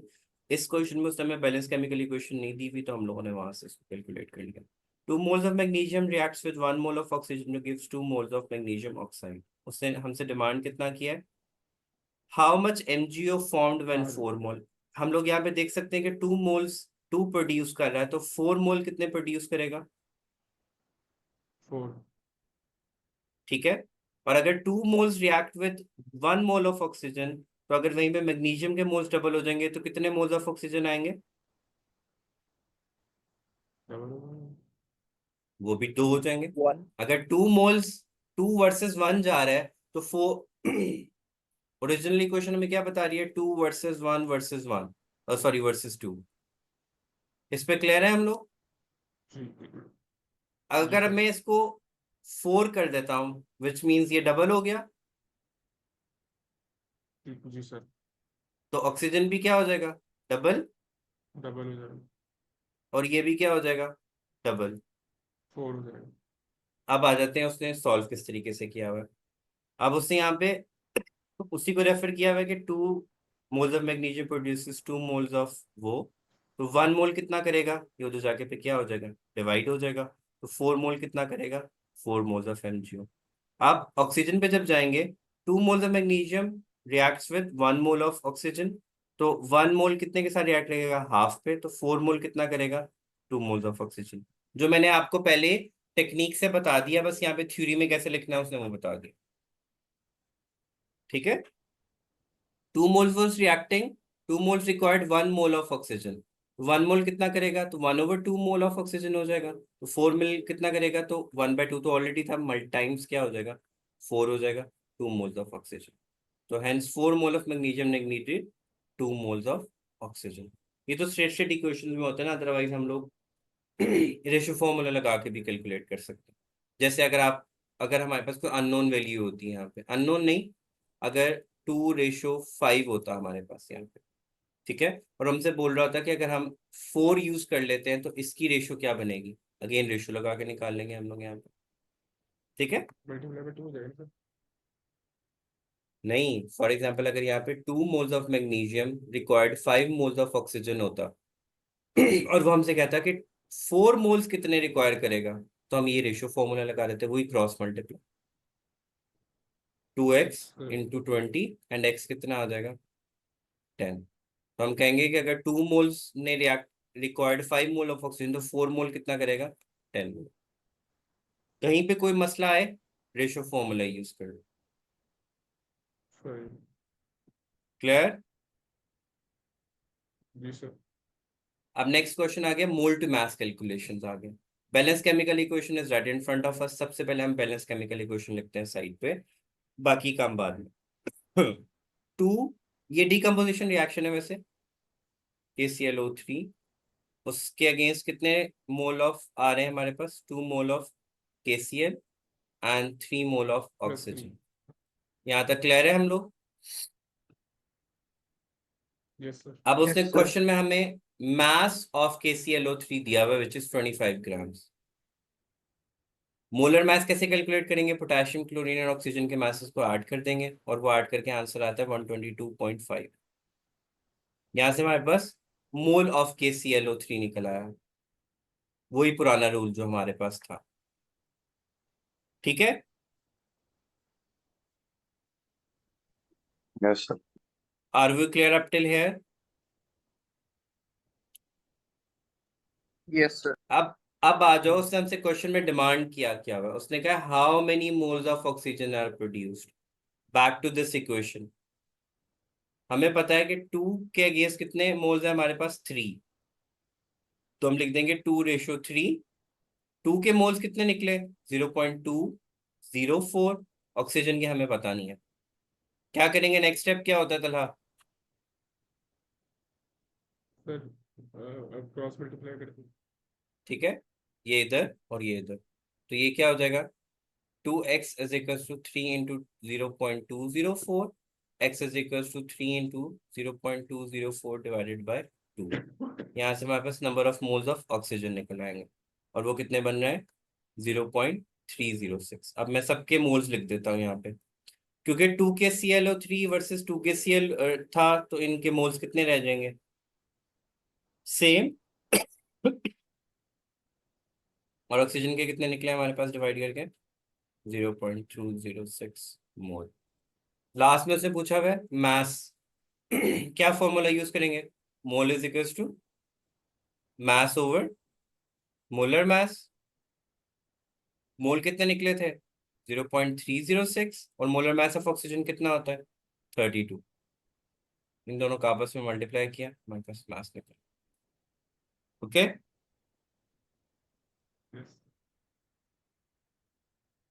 इस क्वेश्चन में उसने हमें बैलेंस केमिकल इक्वेशन नहीं दी हुई, तो हम लोगों ने वहां से इसको कैलकुलेट कर लिया। 2 moles of magnesium reacts with 1 mole of oxygen to gives 2 moles of magnesium oxide। उसने हमसे डिमांड कितना किया है? How much MgO formed when 4 mole। हम लोग यहाँ पे देख सकते हैं कि 2 moles 2 प्रोड्यूस कर रहा है, तो 4 mole कितने प्रोड्यूस करेगा? 4 ठीक है। और अगर 2 moles react with 1 mole of oxygen, तो अगर वहीं पे मैग्नीशियम के मोल्स डबल हो जाएंगे तो कितने मोल्स ऑफ ऑक्सीजन आएंगे? डबल वो भी 2 हो जाएंगे। 1 अगर 2 moles 2 वर्सेस 1 जा रहा है, तो 4 ओरिजिनल इक्वेशन हमें क्या बता रही है? 2 वर्सेस 1 सॉरी वर्सेस 2। इस पे क्लियर है हम लोग? जी अगर सर मैं इसको 4 कर देता हूं, विच मीन्स ये डबल हो गया, जी सर तो ऑक्सीजन भी क्या हो जाएगा? डबल। डबल हो जाएगा और ये भी क्या हो जाएगा? डबल। 4 हो जाएगा अब आ जाते हैं उसने सॉल्व किस तरीके से किया हुआ है। अब उसने यहाँ पे उसी को रेफर किया हुआ है कि 2 moles of magnesium produces 2 moles of वो, तो 1 mole कितना करेगा? ये उधर जाके पे क्या हो जाएगा? डिवाइड हो जाएगा। तो 4 mole कितना करेगा? 4 moles ऑफ MgO। आप ऑक्सीजन पे जब जाएंगे, 2 moles of magnesium reacts with 1 mole of oxygen, तो 1 mole कितने के साथ रिएक्ट करेगा? हाफ पे। तो 4 mole कितना करेगा? 2 moles ऑफ ऑक्सीजन। जो मैंने आपको पहले टेक्निक से बता दिया, बस यहाँ पे थ्योरी में कैसे लिखना है उसने वो बता दिया, ठीक है? 2 moles was reacting, 2 moles required 1 mole of oxygen। 1 mole कितना करेगा? तो 1/2 mole ऑफ ऑक्सीजन हो जाएगा। तो 4 mole कितना करेगा? तो 1/2 तो ऑलरेडी था, मल्टी टाइम्स क्या हो जाएगा? 4 हो जाएगा। 2 moles ऑफ ऑक्सीजन। तो hence 4 mole of magnesium negative 2 moles of oxygen. ये तो स्ट्रेट स्टेट इक्वेशन में होता है ना, अदरवाइज हम लोग रेशियो फॉर्मूला लगा के भी कैलकुलेट कर सकते हैं। जैसे अगर हमारे पास कोई अननोन वैल्यू होती है, यहाँ पे अननोन नहीं, अगर 2:5 होता हमारे पास यहाँ पे, ठीक है, और हमसे बोल रहा था कि अगर हम 4 यूज कर लेते हैं तो इसकी रेशियो क्या बनेगी? अगेन रेशियो लगा के निकाल लेंगे हम लोग यहाँ पे, ठीक है? मल्टीप्लाई बाय 2 हो जाएगा सर नहीं, फॉर एग्जाम्पल अगर यहाँ पे 2 moles of magnesium required 5 moles of oxygen होता और वो हमसे कहता कि 4 moles कितने रिक्वायर करेगा, तो हम ये रेशियो फॉर्मूला लगा देते, वही cross multiply, 2x into 20 and x कितना आ जाएगा? 10। तो हम कहेंगे कि अगर 2 moles ने रिक्वायर्ड 5 mole ऑफ ऑक्सीजन, तो 4 mole कितना करेगा? 10 mole। कहीं पे कोई मसला आए, रेशियो फॉर्मूला यूज कर लो। Sorry clear? जी सर अब नेक्स्ट क्वेश्चन आ गया, मोल टू मास कैलकुलेशंस आ गए। Balance chemical equation is right in front of us. सबसे पहले हम बैलेंस केमिकल इक्वेशन लिखते हैं साइड पे, बाकी काम बाद में। 2, ये डिकम्पोजिशन रिएक्शन है वैसे, KClO3, उसके अगेंस्ट कितने मोल ऑफ आ रहे हैं हमारे पास? 2 mole of KCl and 3 mole of plus 3 oxygen. यहाँ तक क्लियर है हम लोग? यस सर अब उसने Yes, sir. क्वेश्चन में हमें मास ऑफ KClO3 दिया हुआ है which is 25 grams. Molar mass कैसे कैलकुलेट करेंगे? पोटेशियम, क्लोरीन और ऑक्सीजन के मासेस को ऐड कर देंगे, और वो ऐड करके आंसर आता है 122.5। यहाँ से हमारे पास मोल ऑफ KClO3 निकल आया, वही पुराना रूल जो हमारे पास था, ठीक है? Yes, sir. Are we clear up till here? Yes, sir. अब आ जाओ, उसने हमसे क्वेश्चन में डिमांड किया हुआ है। उसने कहा how many moles of oxygen are produced. Back to this equation. हमें पता है कि 2 के अगेंस्ट कितने मोल्स है हमारे पास, 3। तो हम लिख देंगे 2:3। 2 के मोल्स कितने निकले, 0.204। ऑक्सीजन के हमें पता नहीं है। क्या करेंगे, नेक्स्ट स्टेप क्या होता है तलहा? सर अब क्रॉस मल्टीप्लाई करते हैं। ठीक है, ये इधर और ये इधर, तो ये क्या हो जाएगा, 2x is equals to 3 into 0.204, x is equals to 3 into 0.204 divided by 2। यहाँ से हमारे पास number of moles of oxygen निकल आएंगे, और वो कितने बन रहे हैं, 0.306। अब मैं सबके मोल्स लिख देता हूँ यहाँ पे, क्योंकि 2 के ClO3 वर्सेस 2 के Cl था, तो इनके मोल्स कितने रह जाएंगे, सेम। और ऑक्सीजन के कितने निकले हमारे पास डिवाइड करके, 0.206 मोल। लास्ट में से पूछा हुआ है मास। क्या फॉर्मूला यूज करेंगे, mole is equals to mass over molar mass. Mole कितने निकले थे, 0.306, और मोलर मास ऑफ ऑक्सीजन कितना होता है, 32। इन दोनों का आपस में मल्टीप्लाई किया, हमारे पास मास निकला। Okay, Yes.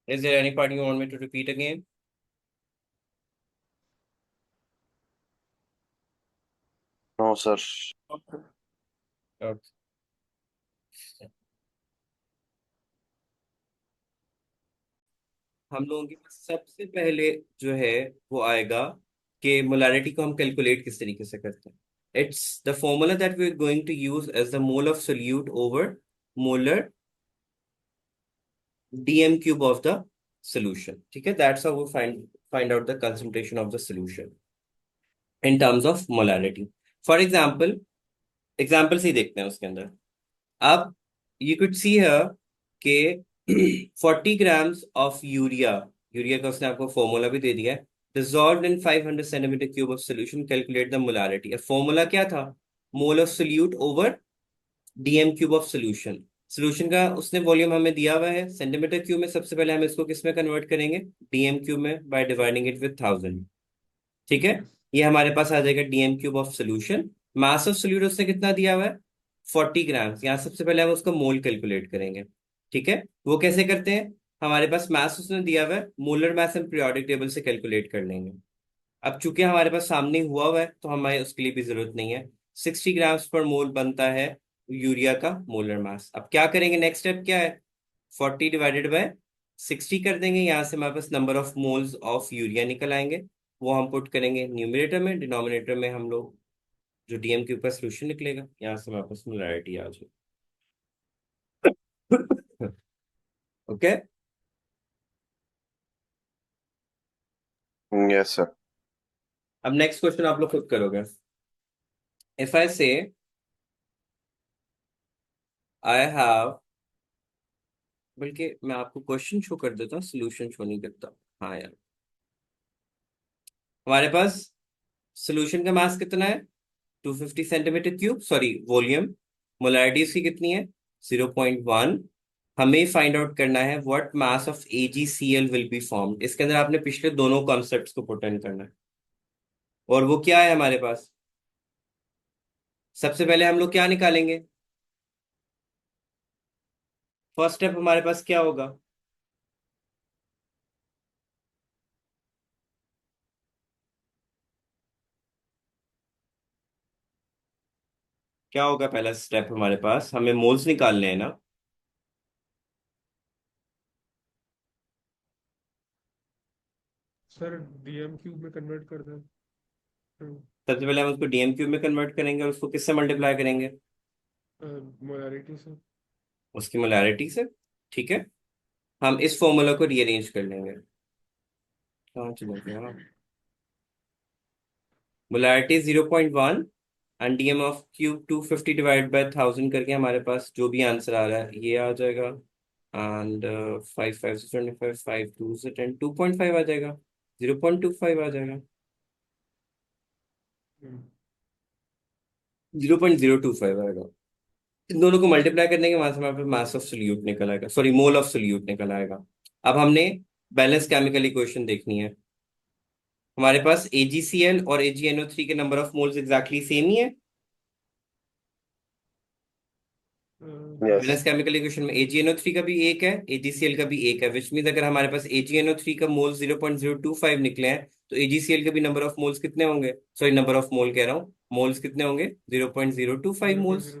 Is there any part you want me to repeat again? No, sir. Okay. हम लोगों के पास सबसे पहले जो है वो आएगा कि मोलारिटी को हम कैलकुलेट किस तरीके से करते हैं। It's the formula that we are going to use as the mole of solute over molar dm cube of the solution. ठीक है, that's how we find out the concentration of the solution in terms of molarity. For example से ही देखते हैं उसके अंदर। अब you could see here कि 40 grams of यूरिया का उसने आपको फॉर्मूला भी दे दिया है, dissolved in 500 centimeter cube of solution, calculate the molarity। अब फॉर्मूला क्या था, मोल of solute over DM cube of solution. Solution का उसने वॉल्यूम हमें दिया हुआ है सेंटीमीटर क्यूब में, सबसे पहले हम इसको किस में कन्वर्ट करेंगे, डीएम क्यूब में, बाय डिवाइडिंग इट विद 1000। ठीक है, ये हमारे पास आ जाएगा DM cube of solution. Mass of solute उसने कितना दिया हुआ है, 40 ग्राम्स। यहाँ सबसे पहले हम उसका मोल कैलकुलेट करेंगे। ठीक है, वो कैसे करते हैं, हमारे पास मास उसने दिया हुआ है, मोलर मास हम पीरियोडिक टेबल से कैलकुलेट कर लेंगे। अब चूंकि हमारे पास सामने हुआ है तो हमें उसके लिए भी जरूरत नहीं है। 60 ग्राम्स पर मोल बनता है यूरिया का मोलर मास। अब क्या करेंगे, नेक्स्ट स्टेप क्या है, 40 डिवाइडेड बाय 60 कर देंगे। यहाँ से हमारे पास number of moles of urea निकल आएंगे, वो हम पुट करेंगे न्यूमरेटर में, डिनोमिनेटर में हम लोग जो डीएम क्यूब का सोल्यूशन निकलेगा, यहाँ से हमारे पास मोलैरिटी आ जाए। Okay, Yes, sir. अब नेक्स्ट क्वेश्चन आप लोग खुद करोगे। इफ आई से आई हैव, बल्कि मैं आपको क्वेश्चन शो कर देता हूँ, सोल्यूशन शो नहीं करता। हाँ यार, हमारे पास सोल्यूशन का मास कितना है, 250 centimetre cube, sorry volume. Molarity इसकी कितनी है, 0.1। हमें फाइंड आउट करना है what mass of AgCl will be formed. इसके अंदर आपने पिछले दोनों कॉन्सेप्ट्स को पुट इन करना है, और वो क्या है हमारे पास। सबसे पहले हम लोग क्या निकालेंगे, फर्स्ट स्टेप हमारे पास क्या होगा, क्या होगा पहला स्टेप हमारे पास, हमें मोल्स निकालने हैं ना। सर डीएम क्यूब में कन्वर्ट कर दें। सबसे पहले हम उसको डीएम क्यूब में कन्वर्ट करेंगे, और उसको किससे मल्टीप्लाई करेंगे, मोलारिटी से। उसकी मोलैरिटी से। ठीक है, हम इस फॉर्मूला को रीअरेंज कर लेंगे। कहाँ चले गए आप, molarity 0.1 and DM of cube 250 divide by 1000 करके हमारे पास जो भी आंसर आ रहा है ये आ जाएगा। एंड 5 5 से 25, 5 2 से 10, 2.5 आ जाएगा, 0.25 आ जाएगा। 0.025 आएगा। इन दोनों को मल्टीप्लाई करने के बाद हमारे पास मास ऑफ सोल्यूट निकल आएगा, सॉरी मोल ऑफ सोल्यूट निकल आएगा। अब हमने बैलेंस केमिकल इक्वेशन देखनी है। हमारे पास AgCl और AgNO3 के number of moles exactly same ही है। Yes. बैलेंस केमिकल इक्वेशन में AgNO3 का भी एक है, AgCl का भी एक है, विच मीन अगर हमारे पास AgNO3 का मोल्स 0.025 निकले हैं तो AgCl के भी नंबर ऑफ मोल्स कितने होंगे, सॉरी नंबर ऑफ मोल कह रहा हूँ, मोल्स कितने होंगे 0.025 मोल्स।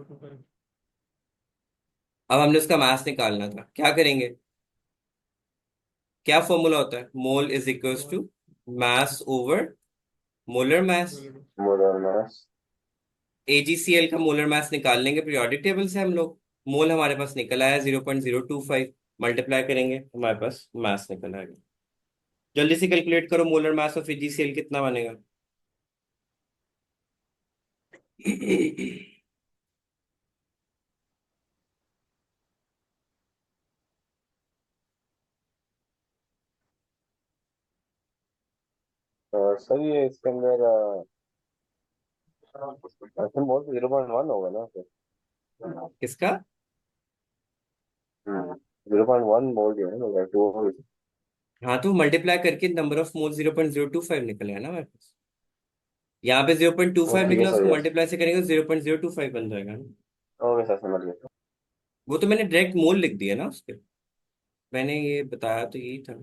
अब हमने उसका मास निकालना था, क्या करेंगे, क्या फॉर्मूला होता है, mole is equals to mass over molar mass. Molar mass. AgCl का मोलर मास निकाल लेंगे पीरियोडिक टेबल से हम लोग। मोल हमारे पास निकल आया 0.025, मल्टीप्लाई करेंगे हमारे पास मास निकल आएगा। जल्दी से कैलकुलेट करो, मोलर मास ऑफ AgCl कितना बनेगा। सर ये इसके अंदर ऐसे बहुत 0.1 होगा ना फिर। किसका? 0.1 मोल जो है ना, 2 हाँ तो मल्टीप्लाई करके नंबर ऑफ मोल 0.025 निकले है ना हमारे पास। यहाँ पे 0.25 ठीक है निकला, सर। उसको यस। मल्टीप्लाई से करेंगे तो 0.025 बन जाएगा ना। ओके सर, समझ गया। वो तो मैंने डायरेक्ट मोल लिख दिया ना उसके, मैंने ये बताया तो यही था।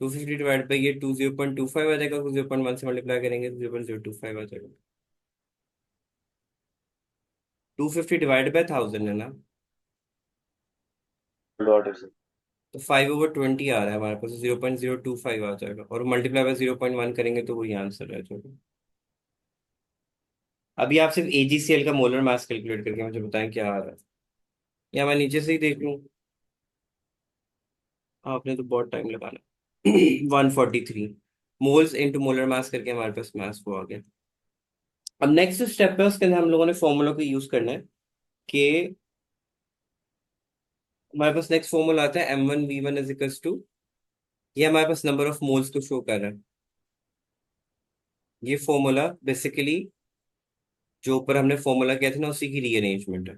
250 डिवाइड बाई ये 0.25 आ जाएगा, 0.1 से मल्टीप्लाई करेंगे तो 0.025 आ जाएगा। 250 डिवाइड बाय 1000 है ना, गॉट इट सर। तो 5/20 आ रहा है हमारे पास, 0.025 आ जाएगा, और मल्टीप्लाई बाय 0.1 करेंगे तो वही आंसर रह जाएगा। अभी आप सिर्फ AgCl का मोलर मास कैलकुलेट करके मुझे बताएं क्या आ रहा है, या मैं नीचे से ही देख लूँ। आपने तो बहुत टाइम लगाना। 143 मोल्स इनटू मोलर मास करके हमारे पास मास वो आ गया। अब नेक्स्ट स्टेप है, उसके अंदर हम लोगों ने फॉर्मूला को यूज करना है कि हमारे पास नेक्स्ट फॉर्मूला आता है M1V1 इज इक्वल्स टू, ये हमारे पास नंबर ऑफ मोल्स को शो कर रहा है। ये फॉर्मूला बेसिकली जो ऊपर हमने फॉर्मूला किया था ना उसी की रीअरेंजमेंट है।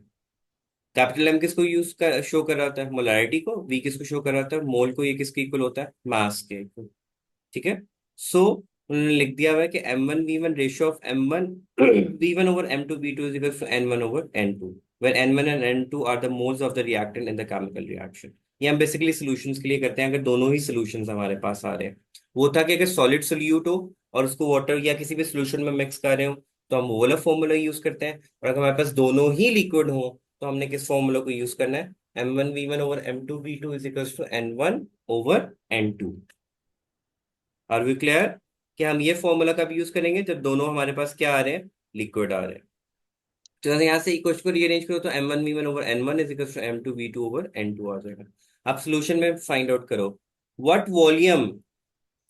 कैपिटल M किसको यूज कर शो कर रहा होता है, मोलैरिटी को, V किसको शो कर रहा होता है, मोल को, ये किसके इक्वल होता है, मास के equal। ठीक है। सो उन्होंने लिख दिया हुआ है कि M1V1 ratio of M1 V1 over M2 V2 is equal to N1 over N2 where N1 and N2 are the moles of the reactant in the chemical reaction। ये हम बेसिकली सॉल्यूशंस के लिए करते हैं, अगर दोनों ही सॉल्यूशंस हमारे पास आ रहे हैं। वो था कि अगर सॉलिड सोल्यूट हो और उसको वाटर या किसी भी सॉल्यूशन में मिक्स कर रहे हो तो हम वो वाला फॉर्मूला यूज करते हैं, और अगर हमारे पास दोनों ही लिक्विड हो तो हमने किस फॉर्मूला को यूज करना है, M1V1 over M2V2 is equals to N1 over N2। Are we clear कि हम ये फॉर्मूला कब यूज करेंगे, जब दोनों हमारे पास क्या आ रहे हैं, लिक्विड आ रहे हैं। तो यहाँ से इक्वेशन को रीअरेंज करो तो M1V1 over N1 is equals to M2V2 over N2 आ जाएगा। अब सोल्यूशन में फाइंड आउट करो व्हाट वॉल्यूम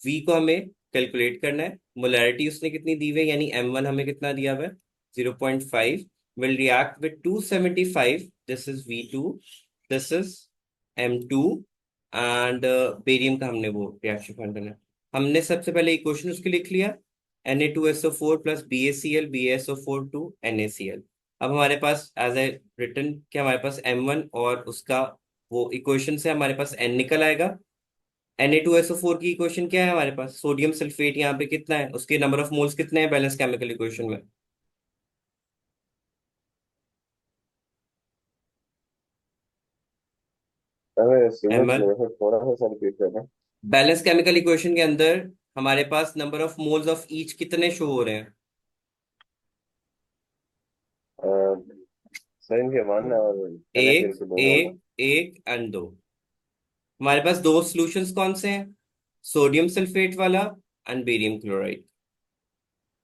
V को हमें कैलकुलेट करना है, मोलैरिटी उसने कितनी दी हुई है, यानी M1 हमें कितना दिया हुआ है 0.5, will react with 275, this is V2, this is M2, and barium का हमने वो रिएक्शन फाइंड करना है। हमने सबसे पहले इक्वेशन उसकी लिख लिया, Na2SO4 plus BaCl to NaCl। अब हमारे पास एज ए रिटर्न क्या, हमारे पास M1 और उसका वो इक्वेशन से हमारे पास N निकल आएगा। Na2SO4 की इक्वेशन क्या है हमारे पास, सोडियम सल्फेट यहाँ पे कितना है, उसके नंबर ऑफ मोल्स कितने हैं बैलेंस केमिकल इक्वेशन में, अरे सीमेंट Ml। मेरे से थोड़ा सा सर रिपीट करना। बैलेंस केमिकल इक्वेशन के अंदर हमारे पास number of moles of each कितने शो हो रहे हैं, सर इनके 1 और NaCl एक के 2 होगा। एक एक एंड दो। हमारे पास दो सॉल्यूशंस कौन से हैं, सोडियम सल्फेट वाला एंड बेरियम क्लोराइड।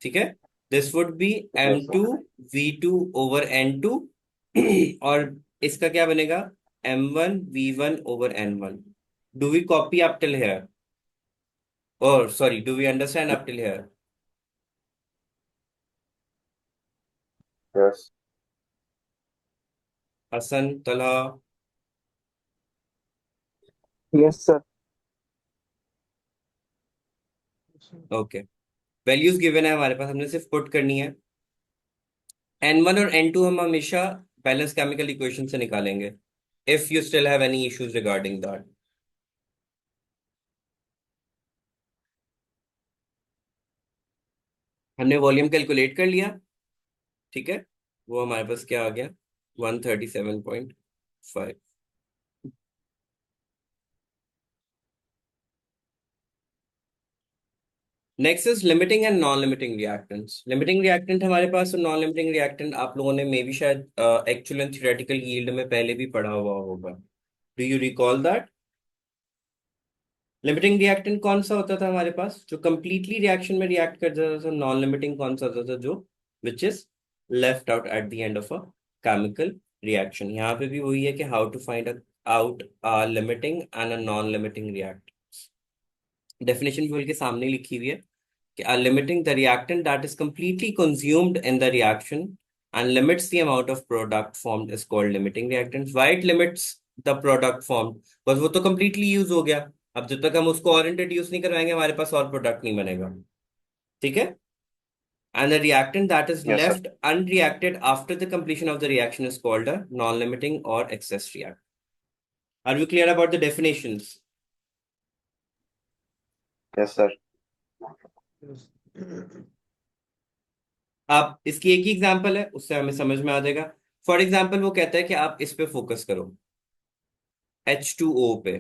ठीक है, this would be yes M2V2 over N2 और इसका क्या बनेगा M1V1 over N1। Do we copy up till here, और sorry do we understand up till here. Yes. Hasan, Talha, Yes, sir. Okay. Values given है हमारे पास, हमने सिर्फ पुट करनी है। N1 और N2 हम हमेशा बैलेंस केमिकल इक्वेशन से निकालेंगे, if you still have any issues regarding that. हमने वॉल्यूम कैलकुलेट कर लिया, ठीक है, वो हमारे पास क्या आ गया, 137.5। Next is limiting and non limiting reactants. Limiting reactant हमारे पास और नॉन लिमिटिंग रिएक्टेंट आप लोगों ने मे भी शायद एक्चुअल एंड थियोरेटिकल यील्ड में पहले भी पढ़ा हुआ होगा। Do you recall that? Limiting reactant कौन सा होता था हमारे पास, जो कंप्लीटली रिएक्शन में रिएक्ट कर जाता था? नॉन लिमिटिंग कौन सा होता था, जो which is left out at the end of a chemical reaction. यहाँ पे भी वही है कि how to find out a limiting and a non limiting react. Definition भी के सामने लिखी हुई है कि limiting the reactant that is completely consumed in the reaction and limits the amount of product formed is called limiting reactant. Why it limits the product formed? बस वो तो completely use हो गया, अब जब तक हम उसको और इंट्रोड्यूस नहीं करवाएंगे हमारे पास और प्रोडक्ट नहीं बनेगा, ठीक है। And the reactant that is Yes, sir. left unreacted after the completion of the reaction is called a non-limiting or excess reactant. Are we clear about the definitions? Yes, sir. Yes. आप इसकी एक ही example है, उससे हमें समझ में आ जाएगा। For example वो कहता है कि आप इस पे फोकस करो, H2O पे।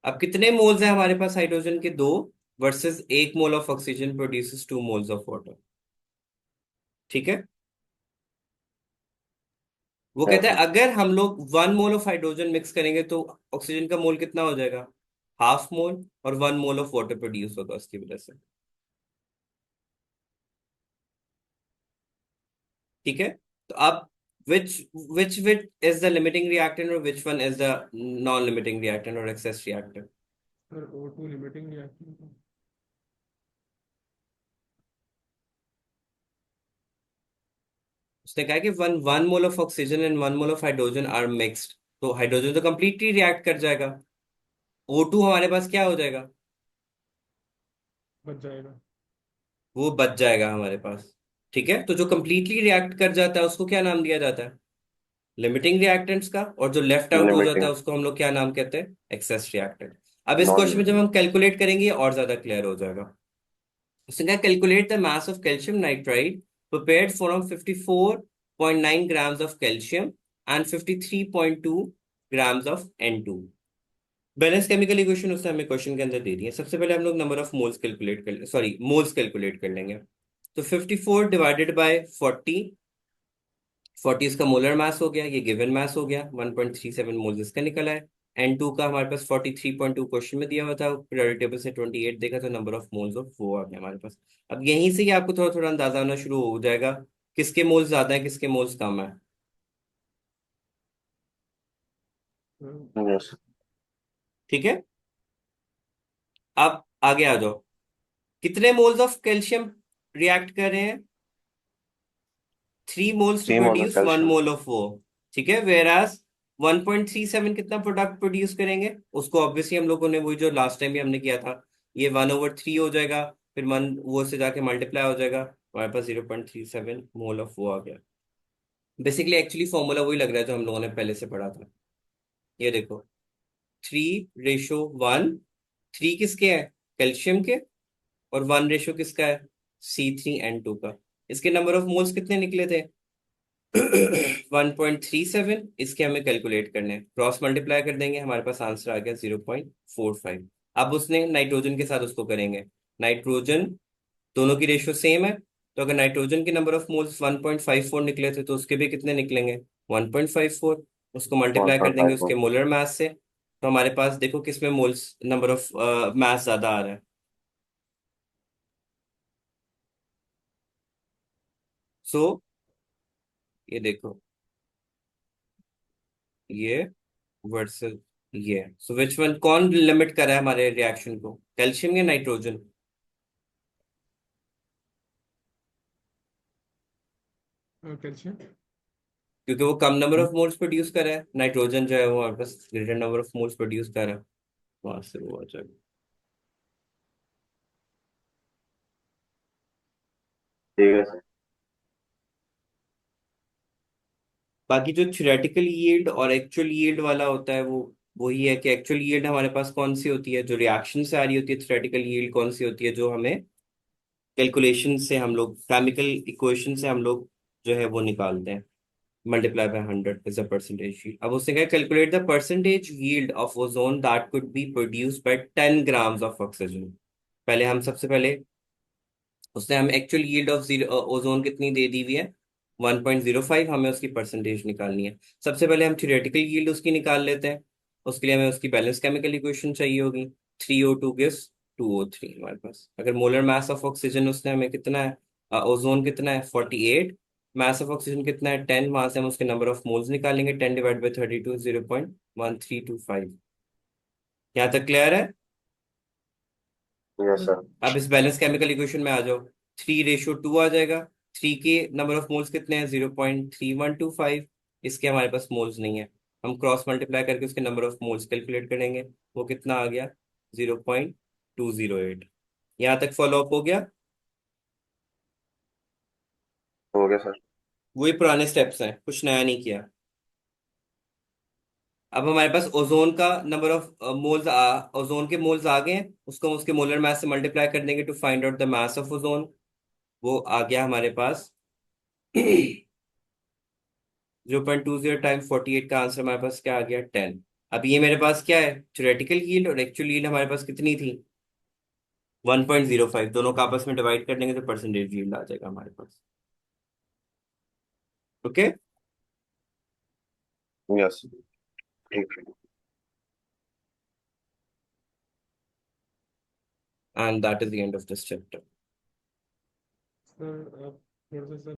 अब कितने मोल्स हैं हमारे पास हाइड्रोजन के? 2 versus 1 mole of oxygen produces 2 moles of water, ठीक है। वो हाँ, कहता हाँ। है अगर हम लोग 1 मोल ऑफ हाइड्रोजन मिक्स करेंगे तो ऑक्सीजन का मोल कितना हो जाएगा? हाफ मोल, और 1 मोल ऑफ वाटर प्रोड्यूस होगा उसकी वजह से, ठीक है। तो आप which which is the limiting reactant or which one is the non-limiting reactant or excess reactant? Sir, O2 limiting reaction. उसने कहा कि one one mole of oxygen and 1 mole of hydrogen are mixed, तो hydrogen तो completely react कर जाएगा, O2 हमारे पास क्या हो जाएगा? बच जाएगा। वो बच जाएगा हमारे पास, ठीक है। तो जो कंप्लीटली रिएक्ट कर जाता है उसको क्या नाम दिया जाता है? लिमिटिंग रिएक्टेंट्स का। और जो लेफ्ट आउट हो जाता Limiting. है उसको हम लोग क्या नाम कहते हैं? Excess reactant. अब इस क्वेश्चन में जब Non-limiting. हम कैलकुलेट करेंगे ये और ज्यादा क्लियर हो जाएगा। उसने कहा calculate the mass of calcium nitride prepared from 54.9 grams of calcium and 53.2 grams of N2। Balance chemical equation उसने हमें क्वेश्चन के अंदर दे दी है। सबसे पहले हम लोग नंबर ऑफ मोल्स कैलकुलेट कर, सॉरी मोल्स कैलकुलेट कर लेंगे। तो 54 डिवाइडेड बाय 40, 40 इसका मोलर मास हो गया, ये गिवन मास हो गया, 1.37 मोल्स इसका निकला है। N2 का हमारे पास 43.2 क्वेश्चन में दिया हुआ था, पीरियोडिक टेबल से 28 देखा तो नंबर ऑफ मोल्स ऑफ वो आ गया हमारे पास। अब यहीं से ही आपको थोड़ा थोड़ा अंदाजा आना शुरू हो जाएगा किसके मोल्स ज्यादा है किसके मोल्स कम है, Yes. ठीक है। अब आगे आ जाओ, कितने मोल्स ऑफ कैल्शियम रिएक्ट कर रहे हैं? 3 moles to 3 moles of produce 1 calcium. Mole of वो, ठीक है। वेराज 1.37 कितना प्रोडक्ट प्रोड्यूस करेंगे? उसको ऑब्वियसली हम लोगों ने वही जो लास्ट टाइम भी हमने किया था, ये 1/3 हो जाएगा, फिर 1 वो से जाके मल्टीप्लाई हो जाएगा, हमारे पास 0.37 मोल ऑफ वो आ गया। बेसिकली एक्चुअली फॉर्मूला वही लग रहा है जो हम लोगों ने पहले से पढ़ा था। ये देखो 3:1, 3 किसके हैं? कैल्शियम के, और 1 रेशो किसका है? C3N2 का। इसके नंबर ऑफ मोल्स कितने निकले थे? 1.37। इसके हमें कैलकुलेट करने हैं, क्रॉस मल्टीप्लाई कर देंगे, हमारे पास आंसर आ गया 0.45। अब उसने नाइट्रोजन के साथ उसको करेंगे, नाइट्रोजन दोनों की रेशियो सेम है, तो अगर नाइट्रोजन के नंबर ऑफ मोल्स 1.54 निकले थे तो उसके भी कितने निकलेंगे? 1.54। उसको मल्टीप्लाई कर देंगे उसके 1.54. मोलर मास से, तो हमारे पास देखो किसमें मोल्स नंबर ऑफ मास ज्यादा आ रहा है। सो ये देखो, ये वर्सेस ये, सो विच वन, कौन लिमिट कर रहा है हमारे रिएक्शन को, कैल्शियम या नाइट्रोजन? कैल्शियम। क्योंकि वो कम नंबर ऑफ मोल्स प्रोड्यूस कर रहा है, नाइट्रोजन जो है वो हमारे पास greater number of moles produce कर रहा है, वहां से वो आ जाएगा। ठीक है सर। बाकी जो थ्योरेटिकल यील्ड और एक्चुअल यील्ड वाला होता है वो वही है कि एक्चुअल यील्ड हमारे पास कौन सी होती है जो रिएक्शन से आ रही होती है, थ्योरेटिकल यील्ड कौन सी होती है जो हमें कैलकुलेशन से हम लोग केमिकल इक्वेशन से हम लोग जो है वो निकालते हैं। Multiply by 100 is a percentage yield. अब उसने कहा calculate the percentage yield of ozone that could be produced by 10 grams of oxygen. पहले हम सबसे पहले उसने हमें actual yield of zero ozone कितनी दे दी हुई है 1.05, हमें उसकी परसेंटेज निकालनी है। सबसे पहले हम थ्योरेटिकल यील्ड उसकी निकाल लेते हैं। उसके लिए हमें उसकी बैलेंस केमिकल इक्वेशन चाहिए होगी। 3O2 गिव्स 2O3 हमारे पास। अगर मोलर मास ऑफ ऑक्सीजन उसने हमें कितना है, ओजोन कितना है 48, मास ऑफ ऑक्सीजन कितना है 10, वहां से हम उसके नंबर ऑफ मोल्स निकालेंगे। 10 डिवाइड बाई 32 0.1325। यहाँ तक क्लियर है? Yes sir. अब इस बैलेंस केमिकल इक्वेशन में आ जाओ। 3:2 आ जाएगा। 3 के नंबर ऑफ मोल्स कितने हैं 0.3125। इसके हमारे पास मोल्स नहीं है। हम क्रॉस मल्टीप्लाई करके उसके नंबर ऑफ मोल्स कैलकुलेट करेंगे। वो कितना आ गया 0.208। यहाँ तक फॉलो अप हो गया। हो गया सर। वही पुराने स्टेप्स हैं, कुछ नया नहीं किया। अब हमारे पास ओजोन का नंबर ऑफ मोल्स, ओजोन के मोल्स आ गए हैं। उसको हम उसके मोलर मास से मल्टीप्लाई कर देंगे to find out the mass of ozone. वो आ गया हमारे पास 0.20 टाइम्स 48 का आंसर हमारे पास क्या आ गया 10। अब ये मेरे पास क्या है थ्योरेटिकल यील्ड और एक्चुअल यील्ड हमारे पास कितनी थी 1.05। दोनों का आपस में डिवाइड कर देंगे तो परसेंटेज यील्ड आ जाएगा हमारे पास। Okay, yes. ठीक है। And that is the end of this chapter. Sir आप थोड़ा सा